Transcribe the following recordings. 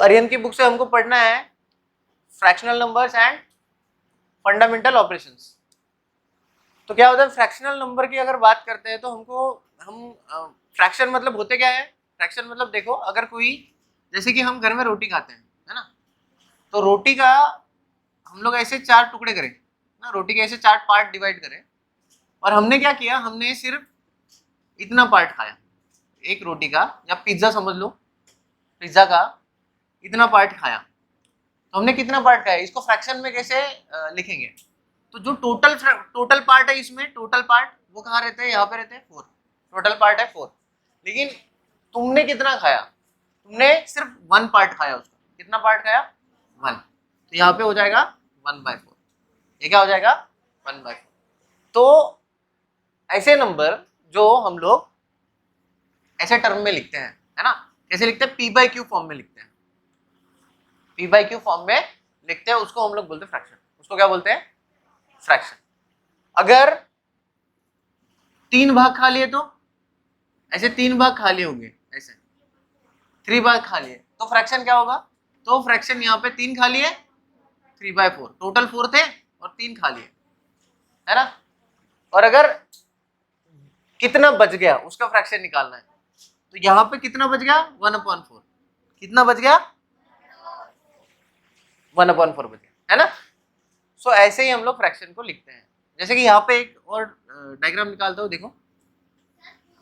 आर्यन की बुक से हमको पढ़ना है fractional numbers and fundamental operations. तो क्या होता है फ्रैक्शनल नंबर की अगर बात करते हैं तो हम फ्रैक्शन मतलब होते क्या है, फ्रैक्शन मतलब देखो अगर कोई, जैसे कि हम घर में रोटी खाते हैं है ना, तो रोटी का हम लोग ऐसे 4 टुकड़े करें ना, रोटी के ऐसे 4 पार्ट डिवाइड करें, और हमने क्या किया, हमने सिर्फ इतना पार्ट खाया एक रोटी का, या पिज्जा समझ लो, पिज्जा का इतना पार्ट खाया, तो हमने कितना पार्ट खाया, इसको फ्रैक्शन में कैसे लिखेंगे। तो जो टोटल पार्ट है इसमें, टोटल पार्ट वो कहाँ रहते हैं, यहाँ पे रहते हैं 4, टोटल पार्ट है 4, लेकिन तुमने कितना खाया, तुमने सिर्फ 1 पार्ट खाया, उसका कितना पार्ट खाया 1, तो यहाँ पे हो जाएगा 1/4, ये क्या हो जाएगा 1/4। तो ऐसे नंबर जो हम लोग ऐसे टर्म में लिखते हैं है ना, कैसे लिखते हैं, p/q फॉर्म में लिखते हैं, p/q फॉर्म में लिखते हैं, उसको हम लोग बोलते हैं फ्रैक्शन, उसको क्या बोलते हैं फ्रैक्शन। अगर 3 भाग खा लिए तो ऐसे 3 भाग खा लिए होंगे, ऐसे 3 भाग खा लिए तो फ्रैक्शन क्या होगा, तो फ्रैक्शन यहाँ पे 3 खा लिए 3/4, टोटल 4 थे और 3 खा लिए है ना। और अगर कितना बच गया उसका फ्रैक्शन निकालना है, तो यहाँ पे कितना बच गया 1/4, कितना बच गया 1/4 बच गया है ना। सो ऐसे ही हम लोग फ्रैक्शन को लिखते हैं। जैसे कि यहाँ पे एक और डायग्राम निकालता हूँ, देखो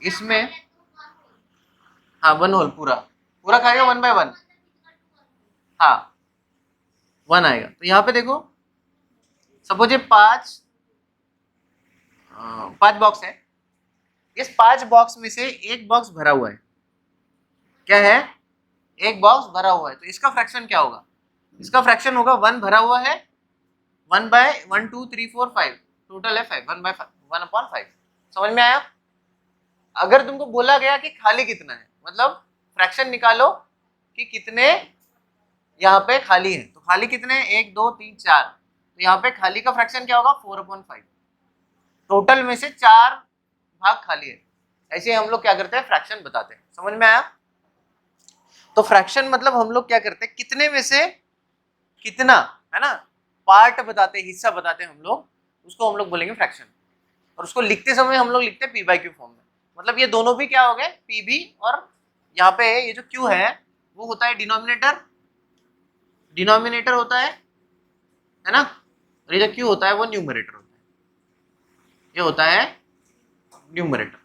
इसमें, हाँ 1 होल पूरा पूरा खाएगा 1/1, हाँ 1 आएगा। तो यहाँ पे देखो सपोज ये 5 बॉक्स है, इस 5 बॉक्स में से एक बॉक्स भरा हुआ है, क्या है, एक बॉक्स भरा हुआ है, तो इसका फ्रैक्शन क्या होगा, इसका फ्रैक्शन होगा 1 भरा हुआ है, 1/1 2 3 4 5, टोटल है 5, 1/5। समझ में आया। अगर तुमको बोला गया कि खाली कितना है, मतलब फ्रैक्शन निकालो कि कितने यहाँ पे खाली है, तो खाली कितने, 1 2 3 4, तो यहाँ पे खाली का फ्रैक्शन क्या होगा 4/5, टोटल में से 4 भाग खाली है। ऐसे हम लोग क्या करते हैं फ्रैक्शन बताते हैं। समझ में आया। तो फ्रैक्शन मतलब हम लोग क्या करते हैं, कितने में से कितना है ना, पार्ट बताते हैं, हिस्सा बताते हैं हम लोग, उसको हम लोग बोलेंगे फ्रैक्शन। और उसको लिखते समय हम लोग लिखते हैं p/q फॉर्म में, मतलब ये दोनों भी क्या हो गए p भी, और यहाँ पे ये जो q है वो होता है डिनोमिनेटर, डिनोमिनेटर होता है ना, और ये जो q होता है वो न्यूमरेटर होता है, ये होता है न्यूमरेटर।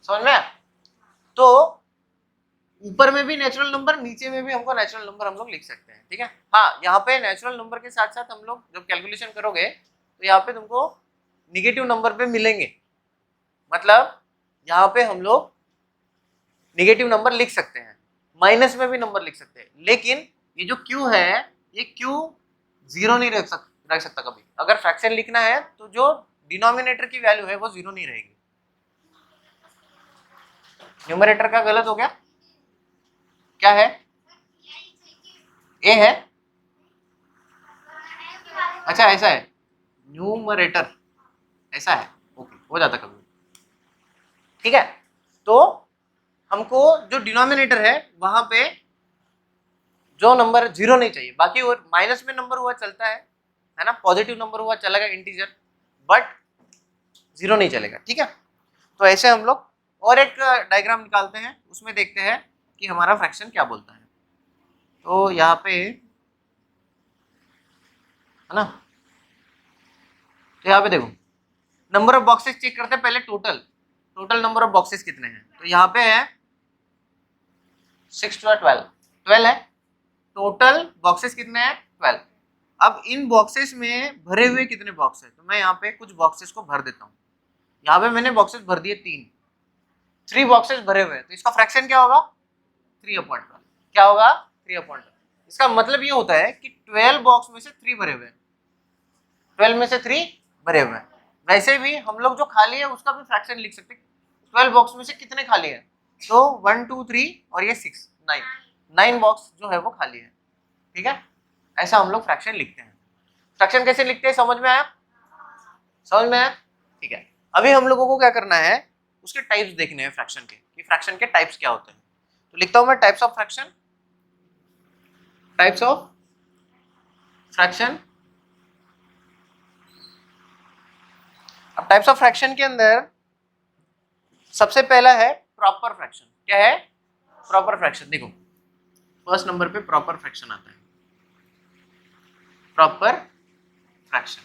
समझ में आया? तो ऊपर में भी नेचुरल नंबर, नीचे में भी हमको नेचुरल नंबर हम लोग लिख सकते हैं, ठीक है। हाँ यहाँ पे नेचुरल नंबर के साथ साथ हम लोग जब कैलकुलेशन करोगे तो यहाँ पे तुमको निगेटिव नंबर पे मिलेंगे, मतलब यहाँ पे हम लोग निगेटिव नंबर लिख सकते हैं, माइनस में भी नंबर लिख सकते हैं, लेकिन ये जो क्यू है ये क्यू 0 नहीं रख सकता कभी। अगर फ्रैक्शन लिखना है तो जो डिनोमिनेटर की वैल्यू है वो 0 नहीं रहेगी। न्यूमरेटर का गलत हो गया, क्या है, ए है, अच्छा ऐसा है, न्यूमरेटर ऐसा है, ओके हो जाता कभी, ठीक है। तो हमको जो डिनोमिनेटर है वहां पे जो नंबर 0 नहीं चाहिए, बाकी और माइनस में नंबर हुआ चलता है ना, पॉजिटिव नंबर हुआ चलेगा इंटीजर, बट 0 नहीं चलेगा, ठीक है। तो ऐसे हम लोग और एक डायग्राम निकालते हैं, उसमें देखते हैं कि हमारा फ्रैक्शन क्या बोलता है। तो यहाँ पे है ना, तो यहाँ पे देखो नंबर ऑफ बॉक्सेस चेक करते हैं पहले, टोटल नंबर ऑफ बॉक्सेस कितने हैं, तो यहाँ पे है 6 × 12, 12 है, टोटल बॉक्सेस कितने हैं 12। अब इन बॉक्सेस में भरे हुए कितने बॉक्स है, तो मैं यहाँ पे कुछ बॉक्सेस को भर देता हूँ। यहाँ पे मैंने बॉक्सेस भर दिए 3 बॉक्सेस भरे हुए हैं, तो इसका फ्रैक्शन क्या होगा 3/12, क्या होगा 3/12। इसका मतलब ये होता है कि 12 बॉक्स में से 3 भरे हुए हैं, 12 में से 3 भरे हुए हैं। वैसे भी हम लोग जो खाली है उसका भी फ्रैक्शन लिख सकते हैं, 12 बॉक्स में से कितने खाली है, तो 1 2 3 और ये 6 9 बॉक्स जो है वो खाली है, ठीक है। ऐसा हम लोग फ्रैक्शन लिखते हैं। फ्रैक्शन कैसे लिखते हैं समझ में आया, समझ में आया, ठीक है। अभी हम लोगों को क्या करना है, उसके टाइप्स देखने हैं फ्रैक्शन के, कि फ्रैक्शन के टाइप्स क्या होते हैं। तो लिखता हूं मैं types of fraction, types of fraction. अब टाइप्स ऑफ फ्रैक्शन के अंदर सबसे पहला है प्रॉपर फ्रैक्शन। क्या है? Proper fraction. देखो फर्स्ट नंबर पे प्रॉपर फ्रैक्शन आता है, प्रॉपर फ्रैक्शन।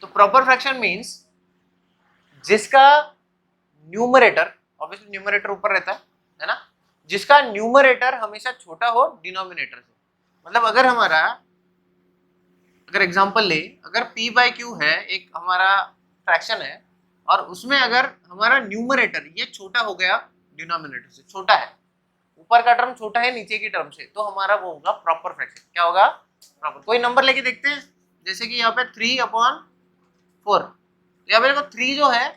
तो प्रॉपर फ्रैक्शन मींस जिसका न्यूमरेटर, ऑब्वियसली न्यूमरेटर ऊपर रहता है ना, जिसका न्यूमरेटर हमेशा छोटा हो डिनोमिनेटर से। मतलब अगर हमारा, अगर एग्जांपल ले, अगर p बाई क्यू है एक हमारा फ्रैक्शन है और उसमें अगर हमारा न्यूमरेटर ये छोटा हो गया डिनोमिनेटर से, छोटा है, ऊपर का टर्म छोटा है नीचे की टर्म से, तो हमारा वो होगा प्रॉपर फ्रैक्शन। क्या होगा? प्रॉपर। कोई नंबर लेके देखते हैं, जैसे कि यहाँ पे 3/4, यहाँ पे देखो 3 जो है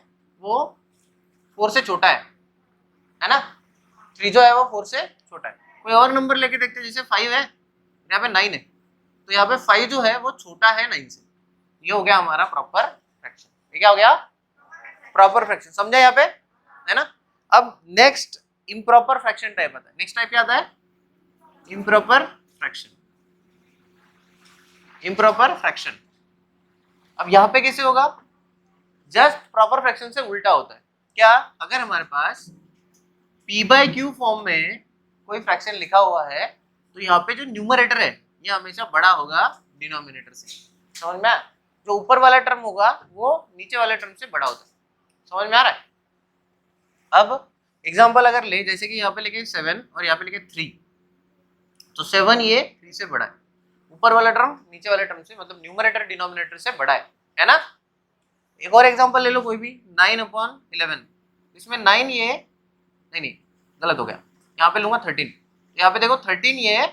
वो 4 से छोटा है ना, 3 जो है वो 4 से छोटा है। कोई और नंबर लेके देखते हैं, जैसे 5 है, यहाँ पे 9 है, तो यहाँ पे 5 जो है वो छोटा है 9 से। ये हो गया हमारा प्रॉपर फ्रैक्शन। ये क्या हो गया? Proper fraction. समझा यहाँ पे, है ना। अब नेक्स्ट इम्प्रॉपर फ्रैक्शन टाइप आता है। नेक्स्ट टाइप क्या आता है? Improper fraction. इम्प्रॉपर फ्रैक्शन अब यहाँ पे कैसे होगा? जस्ट प्रॉपर फ्रैक्शन से उल्टा होता है। क्या? अगर हमारे पास p बाई क्यू फॉर्म में कोई फ्रैक्शन लिखा हुआ है तो यहाँ पे जो न्यूमरेटर है ये हमेशा बड़ा होगा डिनोमिनेटर से। समझ में आया? जो ऊपर वाला टर्म होगा वो नीचे वाले टर्म से बड़ा होता है। समझ में आ रहा है? अब एग्जांपल अगर ले, जैसे कि यहाँ पे लिखे 7 और यहाँ पे लिखे 3, तो 7 ये 3 से बड़ा है, ऊपर वाला टर्म नीचे वाले टर्म से, मतलब न्यूमरेटर डिनोमिनेटर से बड़ा है ना। एक और एग्जांपल ले लो कोई भी, 9/11, इसमें 9 ये नहीं गलत हो गया, यहाँ पे लूंगा 13, यहाँ पे देखो 13 ये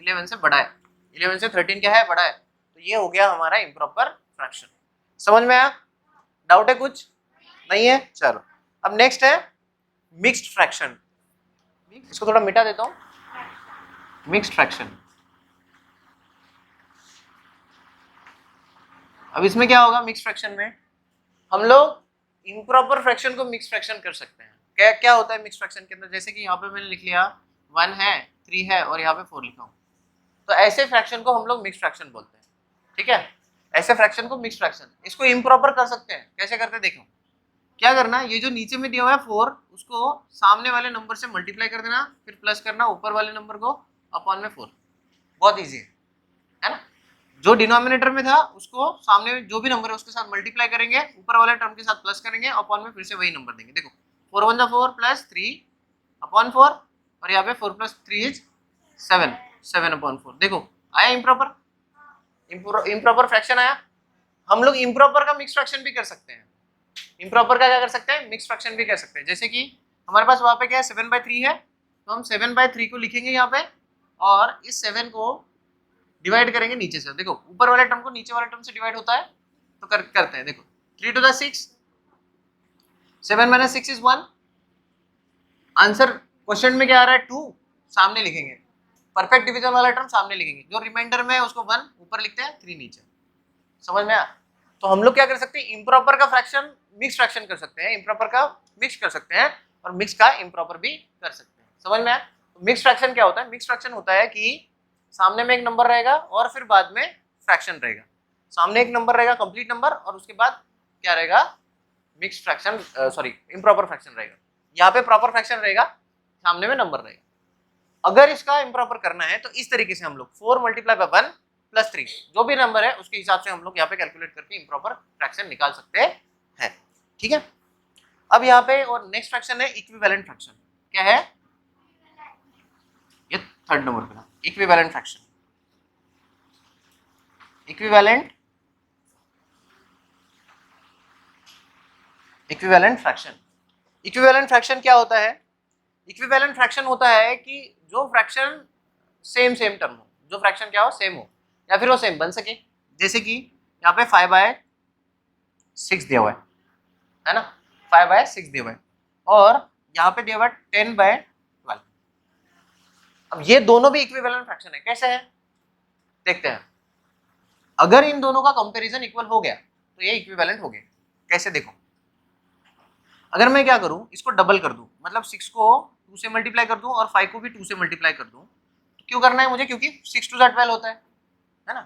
11 से बड़ा है, 11 से 13 क्या है? बड़ा है। तो ये हो गया हमारा इम्प्रॉपर फ्रैक्शन। समझ में आया? डाउट है कुछ? नहीं है? चलो अब नेक्स्ट है मिक्स्ड फ्रैक्शन। इसको थोड़ा मिटा देता हूँ। मिक्स्ड फ्रैक्शन, अब इसमें क्या होगा? मिक्स्ड फ्रैक्शन में हम लोग इम्प्रॉपर फ्रैक्शन को मिक्स्ड फ्रैक्शन कर सकते हैं। क्या क्या होता है मिक्स्ड फ्रैक्शन के अंदर? जैसे कि यहाँ पे मैंने लिख लिया 1 है, 3 है और यहाँ पे 4 लिखा हूँ, तो ऐसे फ्रैक्शन को हम लोग मिक्स्ड फ्रैक्शन बोलते हैं। ठीक है, ऐसे फ्रैक्शन को मिक्स्ड फ्रैक्शन। इसको इम्प्रॉपर कर सकते हैं। कैसे करते हैं देखो। क्या करना, ये जो नीचे में दिया हुआ है 4, उसको सामने वाले नंबर से मल्टीप्लाई कर देना, फिर प्लस करना ऊपर वाले नंबर को अपॉन में 4। बहुत ईजी है ना। जो डिनोमिनेटर में था उसको सामने जो भी नंबर है उसके साथ मल्टीप्लाई करेंगे, ऊपर वाले टर्म के साथ प्लस करेंगे, अपॉन में फिर से वही नंबर देंगे। देखो 4 1 4 प्लस 3 अपॉन 4, और यहाँ पे 4 प्लस 3 इज 7, 7 अपॉन 4। देखो आया इम्प्रॉपर, इम्प्रॉपर फ्रैक्शन आया। हम लोग इम्प्रॉपर का मिक्स फ्रैक्शन भी कर सकते हैं। इम्प्रॉपर का क्या कर सकते हैं? मिक्स फ्रैक्शन भी कर सकते हैं। जैसे कि हमारे पास वहाँ पे क्या है, 7/3 है, तो हम 7/3 को लिखेंगे यहाँ पे, और इस 7 को डिवाइड करेंगे नीचे से। देखो ऊपर वाले टर्म को नीचे वाले टर्म से डिवाइड होता है, तो करते हैं। देखो 3 to the 6, 7 - 6 is 1। Answer question में क्या आ रहा है? 2 सामने लिखेंगे, परफेक्ट डिवीजन वाला टर्म सामने लिखेंगे, जो रिमाइंडर में है उसको 1 ऊपर लिखते हैं, 3 नीचे। समझ में आया? तो हम लोग क्या कर सकते हैं? इम्प्रॉपर का फ्रैक्शन मिक्स फ्रैक्शन कर सकते हैं, इम्प्रॉपर का मिक्स कर सकते हैं, और मिक्स का इम्प्रॉपर भी कर सकते हैं। समझ में आया? तो मिक्स फ्रैक्शन क्या होता है? मिक्स फ्रैक्शन होता है कि सामने में एक नंबर रहेगा और फिर बाद में फ्रैक्शन रहेगा। सामने एक नंबर रहेगा कंप्लीट नंबर, और उसके बाद क्या रहेगा? Mix fraction, sorry improper fraction रहेगा। यहाँ पे प्रॉपर फ्रैक्शन रहेगा, सामने में नंबर रहेगा। अगर इसका इम्प्रॉपर करना है तो इस तरीके से हम लोग 4 × 1 + 3 जो भी नंबर है उसके हिसाब से हम लोग यहाँ पे कैलकुलेट करके इम्प्रॉपर फ्रैक्शन निकाल सकते हैं। ठीक है, अब यहाँ पे और नेक्स्ट फ्रैक्शन है इक्विवेलेंट फ्रैक्शन। क्या है? ये 3rd नंबर पे था, equivalent fraction. Equivalent fraction. Equivalent fraction क्या होता है? इक्विवेलेंट फ्रैक्शन होता है कि जो फ्रैक्शन सेम टर्म हो, जो फ्रैक्शन क्या हो? सेम हो, या फिर वो सेम बन सके। जैसे कि यहाँ पे 5/6 दिया हुआ है ना, 5/6 दिया हुआ है, और यहाँ पे दिया हुआ है 10/12। अब ये दोनों भी इक्विवेलेंट फ्रैक्शन है। कैसे है देखते हैं। अगर इन दोनों का कंपैरिजन इक्वल हो गया तो ये इक्विवेलेंट हो गए। कैसे देखो, अगर मैं क्या करूं, इसको डबल कर दूं, मतलब 6 को 2 से मल्टीप्लाई कर दूं और 5 को भी 2 से मल्टीप्लाई कर दूं, तो क्यों करना है मुझे, क्योंकि 6 टू 12 होता है ना।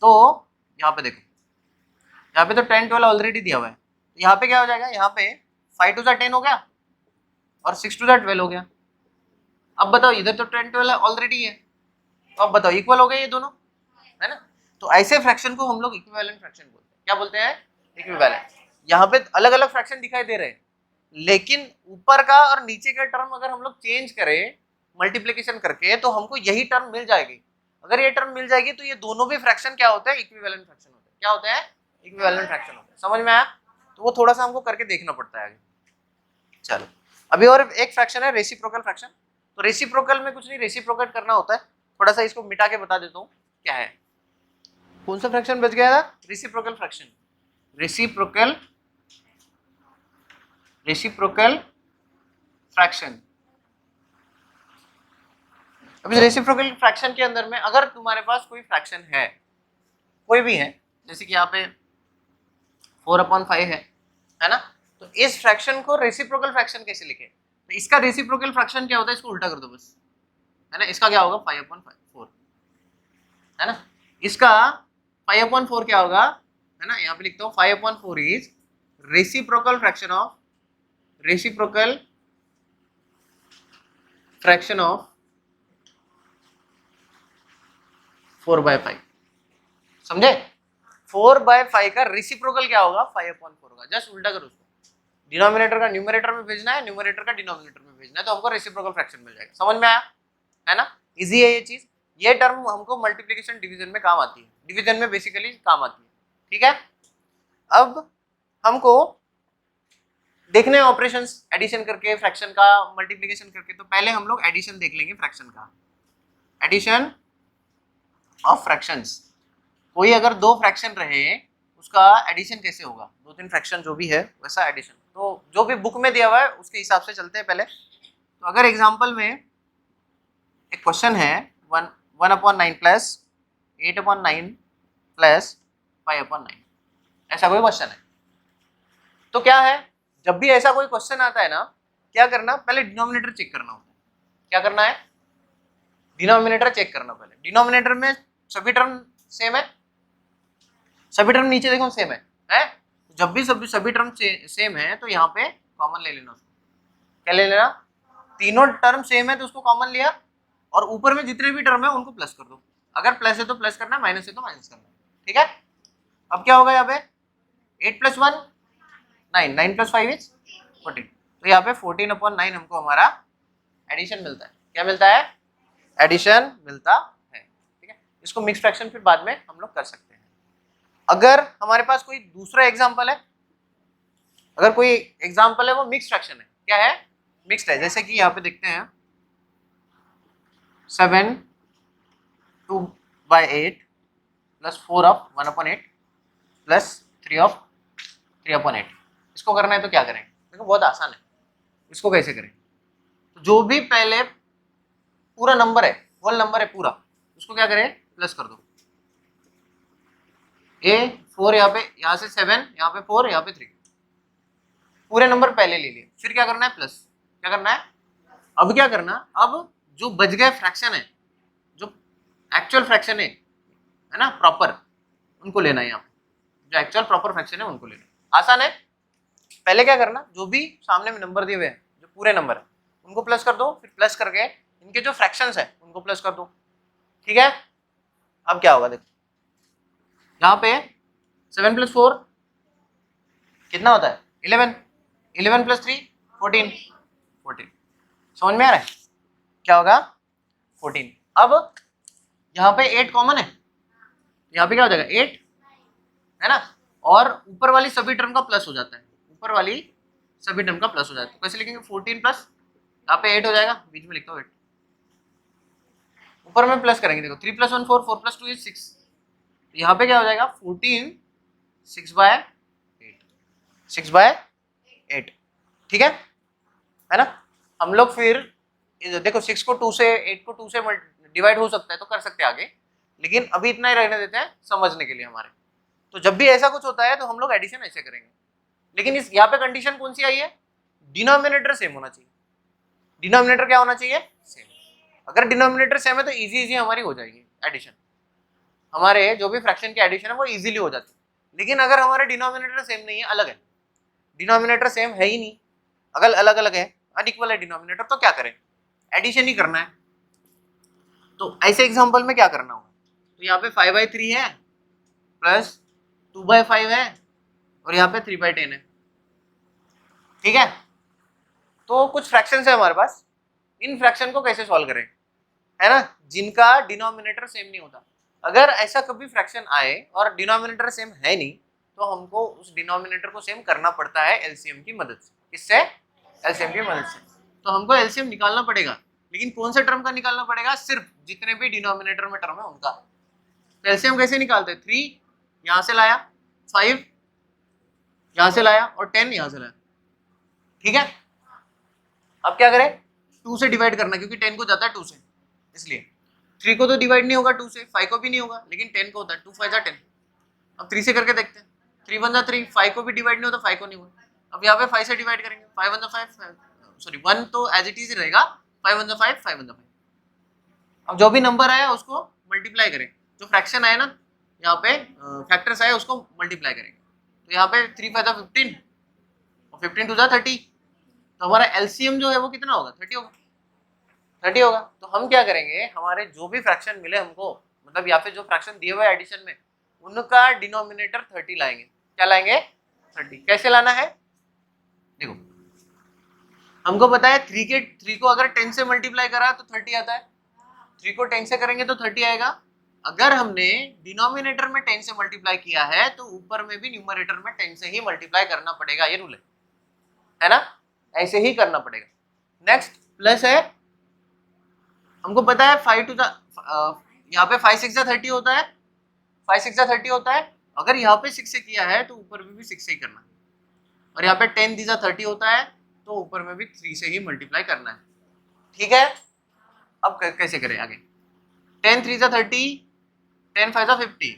तो यहाँ पे देखो, यहाँ पे तो 10 12 ऑलरेडी दिया हुआ है, तो यहाँ पे क्या हो जाएगा, यहाँ पे 5 टू 10 हो गया और 6 टू 12 हो गया। अब बताओ, इधर तो 10 12 ऑलरेडी है, तो अब बताओ इक्वल हो गए ये दोनों, है ना। तो ऐसे फ्रैक्शन को हम लोग इक्विवेलेंट फ्रैक्शन बोलते हैं। क्या बोलते हैं? इक्विवेलेंट। यहाँ पे अलग अलग फ्रैक्शन दिखाई दे रहे हैं, लेकिन ऊपर का और नीचे का टर्म अगर हम लोग चेंज करें मल्टीप्लिकेशन करके तो हमको यही टर्म मिल जाएगी। अगर ये टर्म मिल जाएगी तो ये दोनों भी फ्रैक्शन क्या होता है? इक्विवेलेंट फ्रैक्शन होते हैं। क्या होते हैं? इक्विवेलेंट फ्रैक्शन होते हैं। समझ में आया? तो वो थोड़ा सा हमको करके देखना पड़ता है आगे। चलो, अभी और एक फ्रैक्शन है रेसिप्रोकल फ्रैक्शन। तो रेसिप्रोकल में कुछ नहीं, रेसिप्रोकेट करना होता है। थोड़ा सा इसको मिटा के बता देता हूँ क्या है। कौन सा फ्रैक्शन बच गया था? Reciprocal fraction. Reciprocal fraction. अभी रेसिप्रोकल फ्रैक्शन के अंदर में अगर तुम्हारे पास कोई फ्रैक्शन है, कोई भी है, जैसे कि यहाँ पे 4/5 है ना, तो इस फ्रैक्शन को रेसिप्रोकल फ्रैक्शन कैसे लिखे? तो इसका रेसिप्रोकल फ्रैक्शन क्या होता है, इसको उल्टा कर दो बस, है ना। इसका क्या होगा? 5/4, है ना। इसका 5/4 क्या होगा, है ना, यहाँ पे लिखता हूँ 5/4 इज रेसिप्रोकल फ्रैक्शन ऑफ 4/5। समझे? 4/5 का रेसिप्रोकल क्या होगा? 5/4 होगा। जस्ट उल्टा करो उसको, डिनोमिनेटर का न्यूमरेटर में भेजना है, न्यूमरेटर का डिनोमिनेटर में भेजना है, तो हमको रेसिप्रोकल फ्रैक्शन मिल जाएगा। समझ में आया? है ना, इजी है ये चीज। ये टर्म हमको मल्टीप्लिकेशन डिवीजन में काम आती है, डिवीजन में बेसिकली काम आती है। ठीक है, अब हमको देखने हैं ऑपरेशंस, एडिशन करके फ्रैक्शन का, मल्टीप्लिकेशन करके। तो पहले हम लोग एडिशन देख लेंगे फ्रैक्शन का, एडिशन ऑफ फ्रैक्शंस। कोई अगर दो फ्रैक्शन रहे उसका एडिशन कैसे होगा, 2-3 फ्रैक्शन जो भी है वैसा एडिशन। तो जो भी बुक में दिया हुआ है उसके हिसाब से चलते हैं पहले। तो अगर एग्जांपल में एक क्वेश्चन है 1/9 प्लस 8/9 प्लस 5/9, ऐसा कोई क्वेश्चन है, तो क्या है, जब भी ऐसा कोई क्वेश्चन आता है ना, क्या करना, पहले डिनोमिनेटर चेक करना होता है। क्या करना है? डिनोमिनेटर चेक करना। पहले डिनोमिनेटर में सभी टर्म सेम है, सभी टर्म नीचे देखो सेम है? जब भी सभी टर्म सेम है तो यहाँ पे कॉमन ले लेना उसको। क्या ले लेना? तीनों टर्म सेम है तो उसको कॉमन लिया, और ऊपर में जितने भी टर्म है उनको प्लस कर दो। अगर प्लस है तो प्लस करना है, माइनस है तो माइनस करना है। ठीक है, अब क्या होगा यहाँ पे? 8 + 1 9, 9 + 5 इज 14। तो यहाँ पे 14/9 हमको हमारा एडिशन मिलता है। क्या मिलता है? एडिशन मिलता है। ठीक है, इसको मिक्स फ्रैक्शन फिर बाद में हम लोग कर सकते हैं। अगर हमारे पास कोई दूसरा एग्जाम्पल है, अगर कोई एग्जाम्पल है वो मिक्स फ्रैक्शन है, क्या है? मिक्स्ड है। जैसे कि यहाँ पे देखते हैं 7/2/8 प्लस 4/1/8 प्लस 3/3/8। इसको करना है तो क्या करें? देखो बहुत आसान है, इसको कैसे करें? तो जो भी पहले पूरा नंबर है, होल नंबर है पूरा, उसको क्या करें? प्लस कर दो। A4 यहाँ पे, यहाँ से 7, यहाँ पे 4, यहाँ पे 3, पूरे नंबर पहले ले लिए। फिर क्या करना है? प्लस। क्या करना है? अब क्या करना, अब जो बच गए फ्रैक्शन है, जो एक्चुअल फ्रैक्शन है ना, प्रॉपर, उनको लेना है। यहाँ पे जो एक्चुअल प्रॉपर फ्रैक्शन है उनको लेना। आसान है। पहले क्या करना, जो भी सामने में नंबर दिए हुए हैं, जो पूरे नंबर है, उनको प्लस कर दो। फिर प्लस करके इनके जो फ्रैक्शंस है उनको प्लस कर दो। ठीक है, अब क्या होगा देखो, यहाँ पे 7 + 4 कितना होता है? 11, 11 + 3 14, 14। समझ में आ रहा है? क्या होगा? 14। अब यहाँ पे 8 कॉमन है, यहाँ पे क्या हो जाएगा? 8, है ना, और ऊपर वाली सभी टर्म का प्लस हो जाता है, ऊपर वाली सभी टर्म का प्लस हो जाता है। तो कैसे लिखेंगे? 14 प्लस, यहाँ पे 8 हो जाएगा, बीच में लिखता हूँ 8, ऊपर में प्लस करेंगे। देखो 3 + 1 4, 4 + 2 इज 6। यहाँ पे क्या हो जाएगा? 14 6/8, 6/8। ठीक है ना। हम लोग फिर देखो 6 को 2 से, 8 को 2 से डिवाइड हो सकता है तो कर सकते हैं आगे, लेकिन अभी इतना ही रहने देते हैं समझने के लिए हमारे। तो जब भी ऐसा कुछ होता है तो हम लोग एडिशन ऐसे करेंगे, लेकिन इस यहाँ पे कंडीशन कौन सी आई है? डिनोमिनेटर सेम होना चाहिए। डिनोमिनेटर क्या होना चाहिए? सेम। अगर डिनोमिनेटर सेम है तो इजी हमारी हो जाएगी एडिशन, हमारे जो भी फ्रैक्शन की एडिशन है वो इजीली हो जाती है। लेकिन अगर हमारे डिनोमिनेटर सेम नहीं है, अलग है, डिनोमिनेटर सेम है ही नहीं, अगर अलग अलग है, अनइक्वल है डिनोमिनेटर, तो क्या करें, एडिशन ही करना है। तो ऐसे एग्जांपल में क्या करना होगा, तो यहाँ पे 5/3 है प्लस 2/5 है और यहाँ पे 3/10 है, ठीक है। तो कुछ फ्रैक्शन है हमारे पास, इन फ्रैक्शन को कैसे सॉल्व करें, है ना, जिनका डिनोमिनेटर सेम नहीं होता। अगर ऐसा कभी फ्रैक्शन आए और डिनोमिनेटर सेम है नहीं, तो हमको उस डिनोमिनेटर को सेम करना पड़ता है एलसीएम की मदद से। किससे, एलसीएम की मदद से। तो हमको एलसीएम निकालना पड़ेगा, लेकिन कौन से टर्म का निकालना पड़ेगा, सिर्फ जितने भी डिनोमिनेटर में टर्म है उनका। तो एलसीएम कैसे निकालते हैं, 3 यहाँ से लाया, 5 यहाँ से लाया और 10 यहाँ से लाया, ठीक है। अब क्या करें, 2 से डिवाइड करना, क्योंकि 10 को जाता है 2 से, इसलिए 3 को तो डिवाइड नहीं होगा 2 से, 5 को भी नहीं होगा, लेकिन 10 को होता है, 2 5 जा 10। अब 3 से करके देखते हैं, 3 1 जा 3, 5 को भी डिवाइड नहीं होता, 5 को नहीं होगा। अब यहाँ पे 5 से डिवाइड करेंगे, 5 1 जा 5, सॉरी 1 तो एज इट इज रहेगा, 5 1 जा 5, 5 1 जा 5। अब जो भी नंबर आया उसको मल्टीप्लाई करें, जो फ्रैक्शन आया ना यहाँ पे, फैक्टर्स आए उसको मल्टीप्लाई करेंगे। तो यहाँ पे 3 5 जा 15 और 15 2 जा 30, तो हमारा एलसीएम जो है वो कितना होगा, 30 होगा, 30 होगा। तो हम क्या करेंगे, हमारे जो भी फ्रैक्शन मिले हमको, मतलब यहाँ पे जो फ्रैक्शन दिए हुए एडिशन में, उनका डिनोमिनेटर 30 लाएंगे। क्या लाएंगे, 30। कैसे लाना है, देखो हमको पता है 3 को अगर 10 से मल्टीप्लाई करा तो 30 आता है, 3 को 10 से करेंगे तो 30 आएगा। अगर हमने डिनोमिनेटर में 10 से मल्टीप्लाई किया है तो ऊपर में भी न्यूमरेटर में 10 से ही मल्टीप्लाई करना पड़ेगा, ये रूल है ना, ऐसे ही करना पड़ेगा। नेक्स्ट प्लस है, हमको पता है 5 टू यहाँ पे 5 6 30 होता है, 5 6 30 होता है। अगर यहाँ पे 6 से किया है तो ऊपर में भी 6 से ही करना है, और यहाँ पे 10 3 30 होता है तो ऊपर में भी 3 से ही मल्टीप्लाई करना है, ठीक है। अब कैसे करें आगे, 10 3 30, 10 5 50,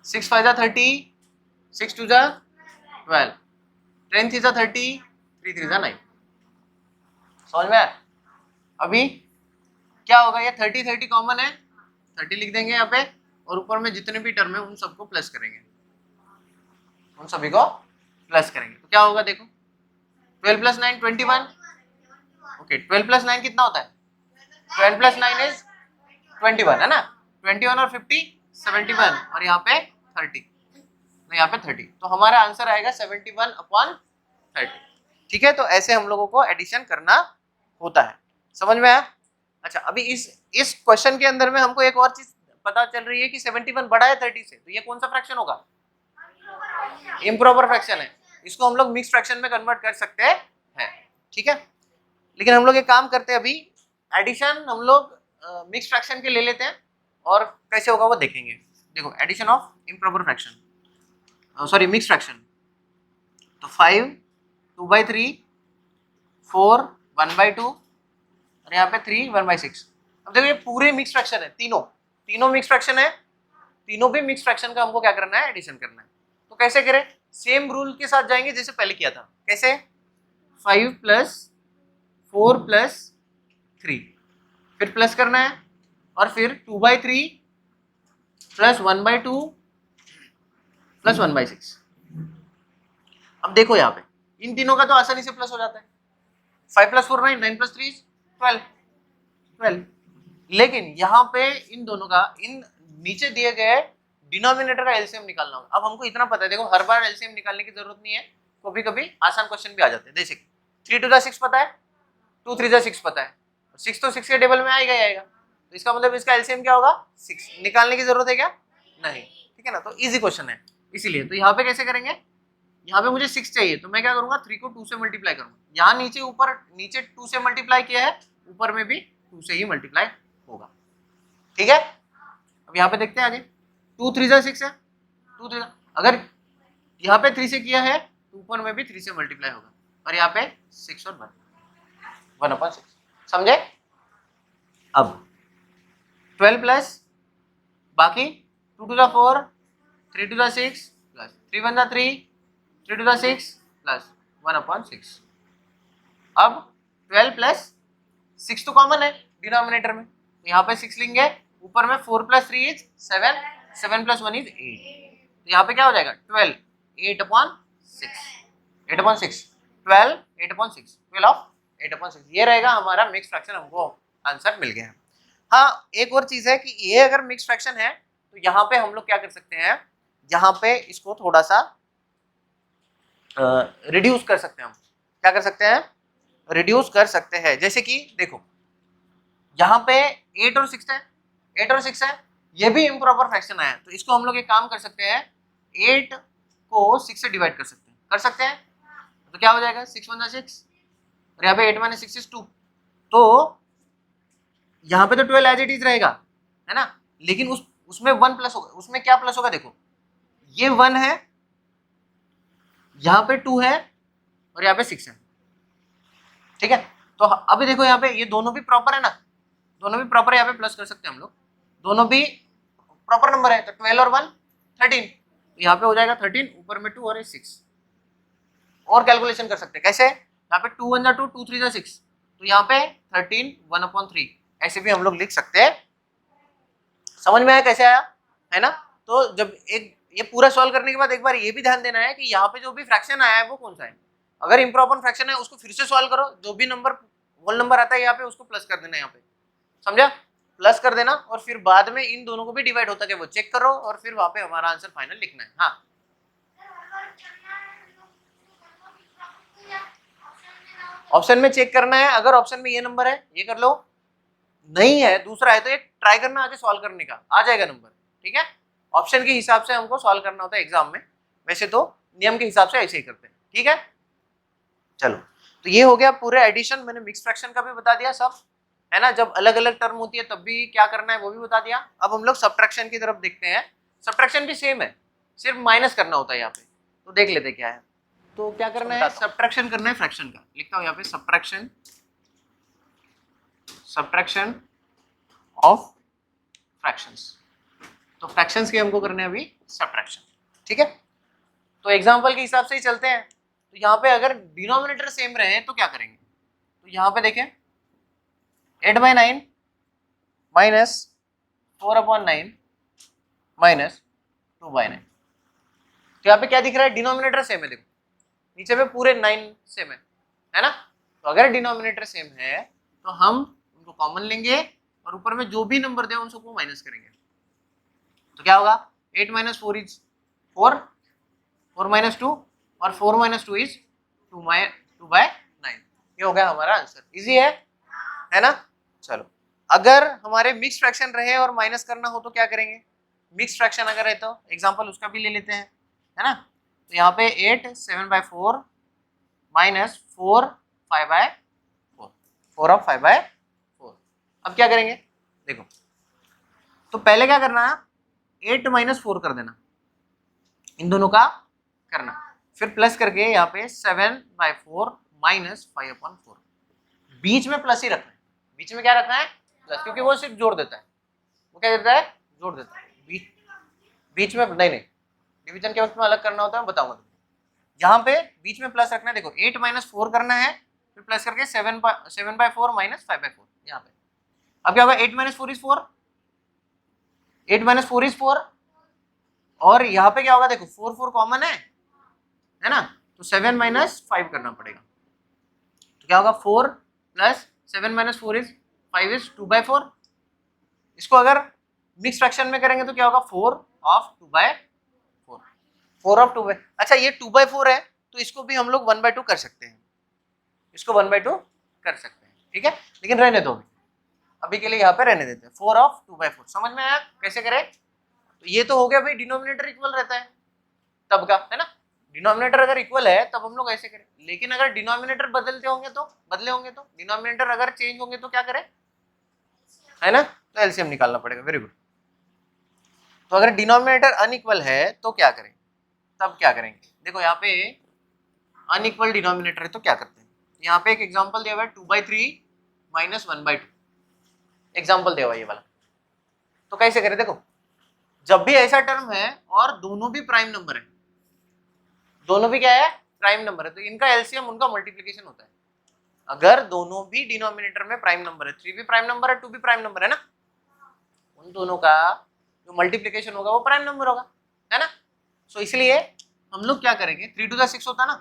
6 5 30, 6 2 12, 10 3 30, 3 3 9। समझ में आया? अभी क्या होगा, ये 30 30 कॉमन है, 30 लिख देंगे यहाँ पे, और ऊपर में जितने भी टर्म है उन सबको प्लस करेंगे, उन सभी को प्लस करेंगे। तो क्या होगा देखो, 12 + 9 21, ओके 12 + 9 कितना होता है, 12 + 9 इज 21, है ना, 21 और 50 71, और यहाँ पे 30, यहाँ पे 30, तो हमारा आंसर आएगा 71/30, ठीक है। तो ऐसे हम लोगों को एडिशन करना होता है, समझ में आया। अच्छा, अभी इस क्वेश्चन के अंदर में हमको एक और चीज पता चल रही है कि 71 बड़ा है 30 से, तो ये कौन सा फ्रैक्शन होगा, इम्प्रॉपर फ्रैक्शन है। इसको हम लोग मिक्स फ्रैक्शन में कन्वर्ट कर सकते हैं, ठीक है। लेकिन हम लोग एक काम करते हैं, अभी एडिशन हम लोग मिक्स फ्रैक्शन के ले लेते हैं, और कैसे होगा वो देखेंगे। देखो addition of improper fraction, sorry mix fraction, तो 5 2/3, 4 1/2, और यहाँ पे 3 1/6। अब देखो ये पूरे मिक्स फ्रैक्शन है, तीनों मिक्स फ्रैक्शन है, तीनों भी मिक्स फ्रैक्शन का हमको क्या करना है, एडिशन करना है। तो कैसे करें, सेम रूल के साथ जाएंगे जैसे पहले किया था। कैसे, 5 + 4 + 3, फिर प्लस करना है, और फिर 2/3 + 1/2 + 1/6। अब देखो यहाँ पे इन तीनों का तो आसानी से प्लस हो जाता है, 5 + 4 9, 9 + 3 12। लेकिन यहाँ पे इन दोनों का, इन नीचे दिए गए डिनोमिनेटर का एलसीएम निकालना होगा। अब हमको इतना पता है, देखो हर बार एलसीएम निकालने की जरूरत नहीं है, कभी कभी आसान क्वेश्चन भी आ जाते हैं। जैसे 3 2 6 पता है, 2 3 6 पता है, 6 तो 6 के टेबल में आएगा ही आएगा, तो इसका मतलब इसका एलसीएम क्या होगा, 6। निकालने की जरूरत है क्या, नहीं, ठीक है ना। तो इजी क्वेश्चन है, इसीलिए तो यहाँ पे कैसे करेंगे, यहाँ पे मुझे 6 चाहिए, तो मैं क्या करूंगा, 3 को 2 से मल्टीप्लाई करूंगा। यहाँ नीचे 2 से मल्टीप्लाई किया है, ऊपर में भी 2 से ही मल्टीप्लाई होगा, ठीक है। अब यहाँ पे देखते हैं आगे, 2 3 6 है, 2 3, अगर यहाँ पे 3 से किया है तो ऊपर में भी 3 से मल्टीप्लाई होगा, और यहाँ पे 6 और 1/6, समझे। अब 12 प्लस बाकी 2 2 4, 3 2 6 प्लस 3 1 3, 3 2 6 प्लस 1/6। अब 12 + 6 तो कॉमन है, डिनोमिनेटर में, तो यहाँ पे 6 लेंगे, ऊपर में 4 + 3 इज 7, 7 + 1 इज 8, तो यहाँ पे क्या हो जाएगा 12, 8/6, 8/6, 12, 8/6, 12 ऑफ 8/6, ये रहेगा हमारा मिक्स फ्रैक्शन, हमको आंसर मिल गया है। हाँ, एक और चीज है कि ये अगर मिक्स फ्रैक्शन है तो यहाँ पे हम लोग क्या कर सकते हैं, यहाँ पे इसको थोड़ा सा रिड्यूस कर सकते हैं। हम क्या कर सकते हैं, रिड्यूस कर सकते हैं। जैसे कि देखो यहाँ पे 8 और 6 है, 8 और 6 है, ये भी इम्प्रॉपर फ्रैक्शन आया, तो इसको हम लोग एक काम कर सकते हैं, 8 को 6 से डिवाइड कर सकते हैं, तो क्या हो जाएगा 6 × 6, और यहाँ पे 8 - 6 इज 2, तो यहाँ पे तो 12 एज इट इज रहेगा, है ना, लेकिन उसमें 1 प्लस होगा, उसमें क्या प्लस होगा, देखो ये 1 है, यहाँ पे 2 है, और यहाँ पे 6 है, ठीक है। तो अभी देखो यहाँ पे ये दोनों भी प्रॉपर है ना, दोनों भी प्रॉपर है, यहाँ पे प्लस कर सकते हैं हम लोग, दोनों भी प्रॉपर नंबर है, तो 12 और 1 13, तो यहाँ पे हो जाएगा 13, ऊपर में 2 और 6, और कैलकुलेशन कर सकते हैं कैसे, यहाँ पे 2 × 1 = 2, 2 × 3 = 6, तो यहाँ पे 13 1/3, ऐसे भी हम लोग लिख सकते हैं। समझ में आया कैसे आया, है ना। तो जब एक ये पूरा सॉल्व करने के बाद एक बार ये भी ध्यान देना है कि यहाँ पे जो भी फ्रैक्शन आया है वो कौन सा है, अगर इम्प्रॉपर फ्रैक्शन है उसको फिर से सॉल्व करो, जो भी नंबर होल नंबर आता है यहाँ पे उसको प्लस कर देना, यहाँ पे समझा, प्लस कर देना, और फिर बाद में इन दोनों को भी डिवाइड होता है वो चेक करो, और फिर वहां पे हमारा आंसर फाइनल लिखना है। हाँ, ऑप्शन में चेक करना है, अगर ऑप्शन में ये नंबर है ये कर लो, नहीं है दूसरा है तो एक ट्राई करना आगे सॉल्व करने का, आ जाएगा नंबर, ठीक है। ऑप्शन के हिसाब से हमको सॉल्व करना होता है एग्जाम में, वैसे तो नियम के हिसाब से ऐसे ही करते हैं, ठीक है। चलो, तो ये हो गया पूरे एडिशन, मैंने मिक्स फ्रैक्शन का भी बता दिया सब, है ना, जब अलग अलग टर्म होती है तब भी क्या करना है वो भी बता दिया। अब हम लोग सबट्रैक्शन की तरफ देखते हैं, सबट्रैक्शन भी सेम है, सिर्फ माइनस करना होता है यहाँ पे, तो देख लेते क्या है। तो क्या करना है, सबट्रैक्शन करना है फ्रैक्शन का, लिखता हूँ यहाँ पे सबट्रैक्शन, सबट्रैक्शन ऑफ फ्रैक्शंस, तो फ्रैक्शंस के हमको करने हैं अभी सबट्रैक्शन, ठीक है। तो एग्जांपल के हिसाब से ही चलते हैं, तो यहाँ पे अगर डिनोमिनेटर सेम रहे तो क्या करेंगे, तो यहाँ पे देखें 8/9 माइनस 4/9 माइनस 2/9, तो यहाँ पे क्या दिख रहा है, डिनोमिनेटर सेम है, देखो नीचे पे पूरे 9 सेम है ना, तो अगर डिनोमिनेटर सेम है तो हम उनको कॉमन लेंगे और ऊपर में जो भी नंबर दे उन सबको माइनस करेंगे, तो क्या होगा 8 - 4 इज 4, 4 - 2, और 4 - 2 इज 2/9, ये हो गया हमारा आंसर, इजी है ना। चलो, अगर हमारे मिक्स फ्रैक्शन रहे और माइनस करना हो तो क्या करेंगे, मिक्स फ्रैक्शन अगर है तो एग्जांपल उसका भी ले लेते हैं, है ना। तो यहाँ पे 8 7/4 माइनस 4 5/4, 4 ऑफ 5/4, अब क्या करेंगे, देखो तो पहले क्या करना है, 8 - 4 कर देना, इन दोनों का करना, फिर प्लस करके यहाँ पे 7/4 माइनस 5/4, बीच में प्लस ही रखना है, बीच में क्या रखना है प्लस, क्योंकि वो सिर्फ जोड़ देता है, वो क्या देता है जोड़ देता है, बीच में नहीं, डिवीजन के वक्त में अलग करना होता है, बताऊंगा तुमको। यहाँ पे बीच में प्लस रखना है, देखो 8 - 4 करना है, फिर प्लस करके 7/4 माइनस 5/4, यहाँ पे अब क्या होगा 8 - 4 इज 4, 8 - 4 इज 4, और यहाँ पे क्या होगा देखो 4 4 कॉमन है ना, तो 7 - 5 करना पड़ेगा, तो क्या होगा 4 प्लस 7 - 4 इज 5 इज 2/4, इसको अगर मिक्स फ्रैक्शन में करेंगे तो क्या होगा 4 ऑफ 2/4, 4 ऑफ 2, अच्छा ये 2/4 है तो इसको भी हम लोग 1/2 कर सकते हैं, इसको 1/2 कर सकते हैं, ठीक है, लेकिन रहने दो अभी के लिए, यहाँ पे रहने देते हैं 4 ऑफ 2/4, समझ में आया कैसे करें। तो ये तो हो गया भाई, डिनोमिनेटर इक्वल रहता है तब का, है ना, डिनोमिनेटर अगर इक्वल है तब हम लोग ऐसे करें, लेकिन अगर डिनोमिनेटर बदले होंगे तो डिनोमिनेटर अगर चेंज होंगे तो क्या करें, है ना, तो एलसीएम निकालना पड़ेगा, वेरी गुड। तो अगर डिनोमिनेटर अनइक्वल है तो क्या करें, तब क्या करेंगे, देखो यहाँ पे अनइक्वल डिनोमिनेटर है तो क्या करते हैं, यहाँ पे एक एग्जांपल दिया हुआ है 2/3 माइनस 1/2, एग्जांपल दिया हुआ ये वाला, तो कैसे करें, देखो जब भी ऐसा टर्म है और दोनों भी प्राइम नंबर है, दोनों भी क्या है प्राइम नंबर है, तो इनका एलसीएम उनका मल्टीप्लिकेशन होता है, अगर दोनों भी डिनोमिनेटर में प्राइम नंबर है, 3 भी प्राइम नंबर है, 2 भी प्राइम नंबर है ना, उन दोनों का जो मल्टीप्लीकेशन होगा वो प्राइम नंबर होगा, है ना। सो इसलिए हम लोग क्या करेंगे, 3 टू द 6 होता ना,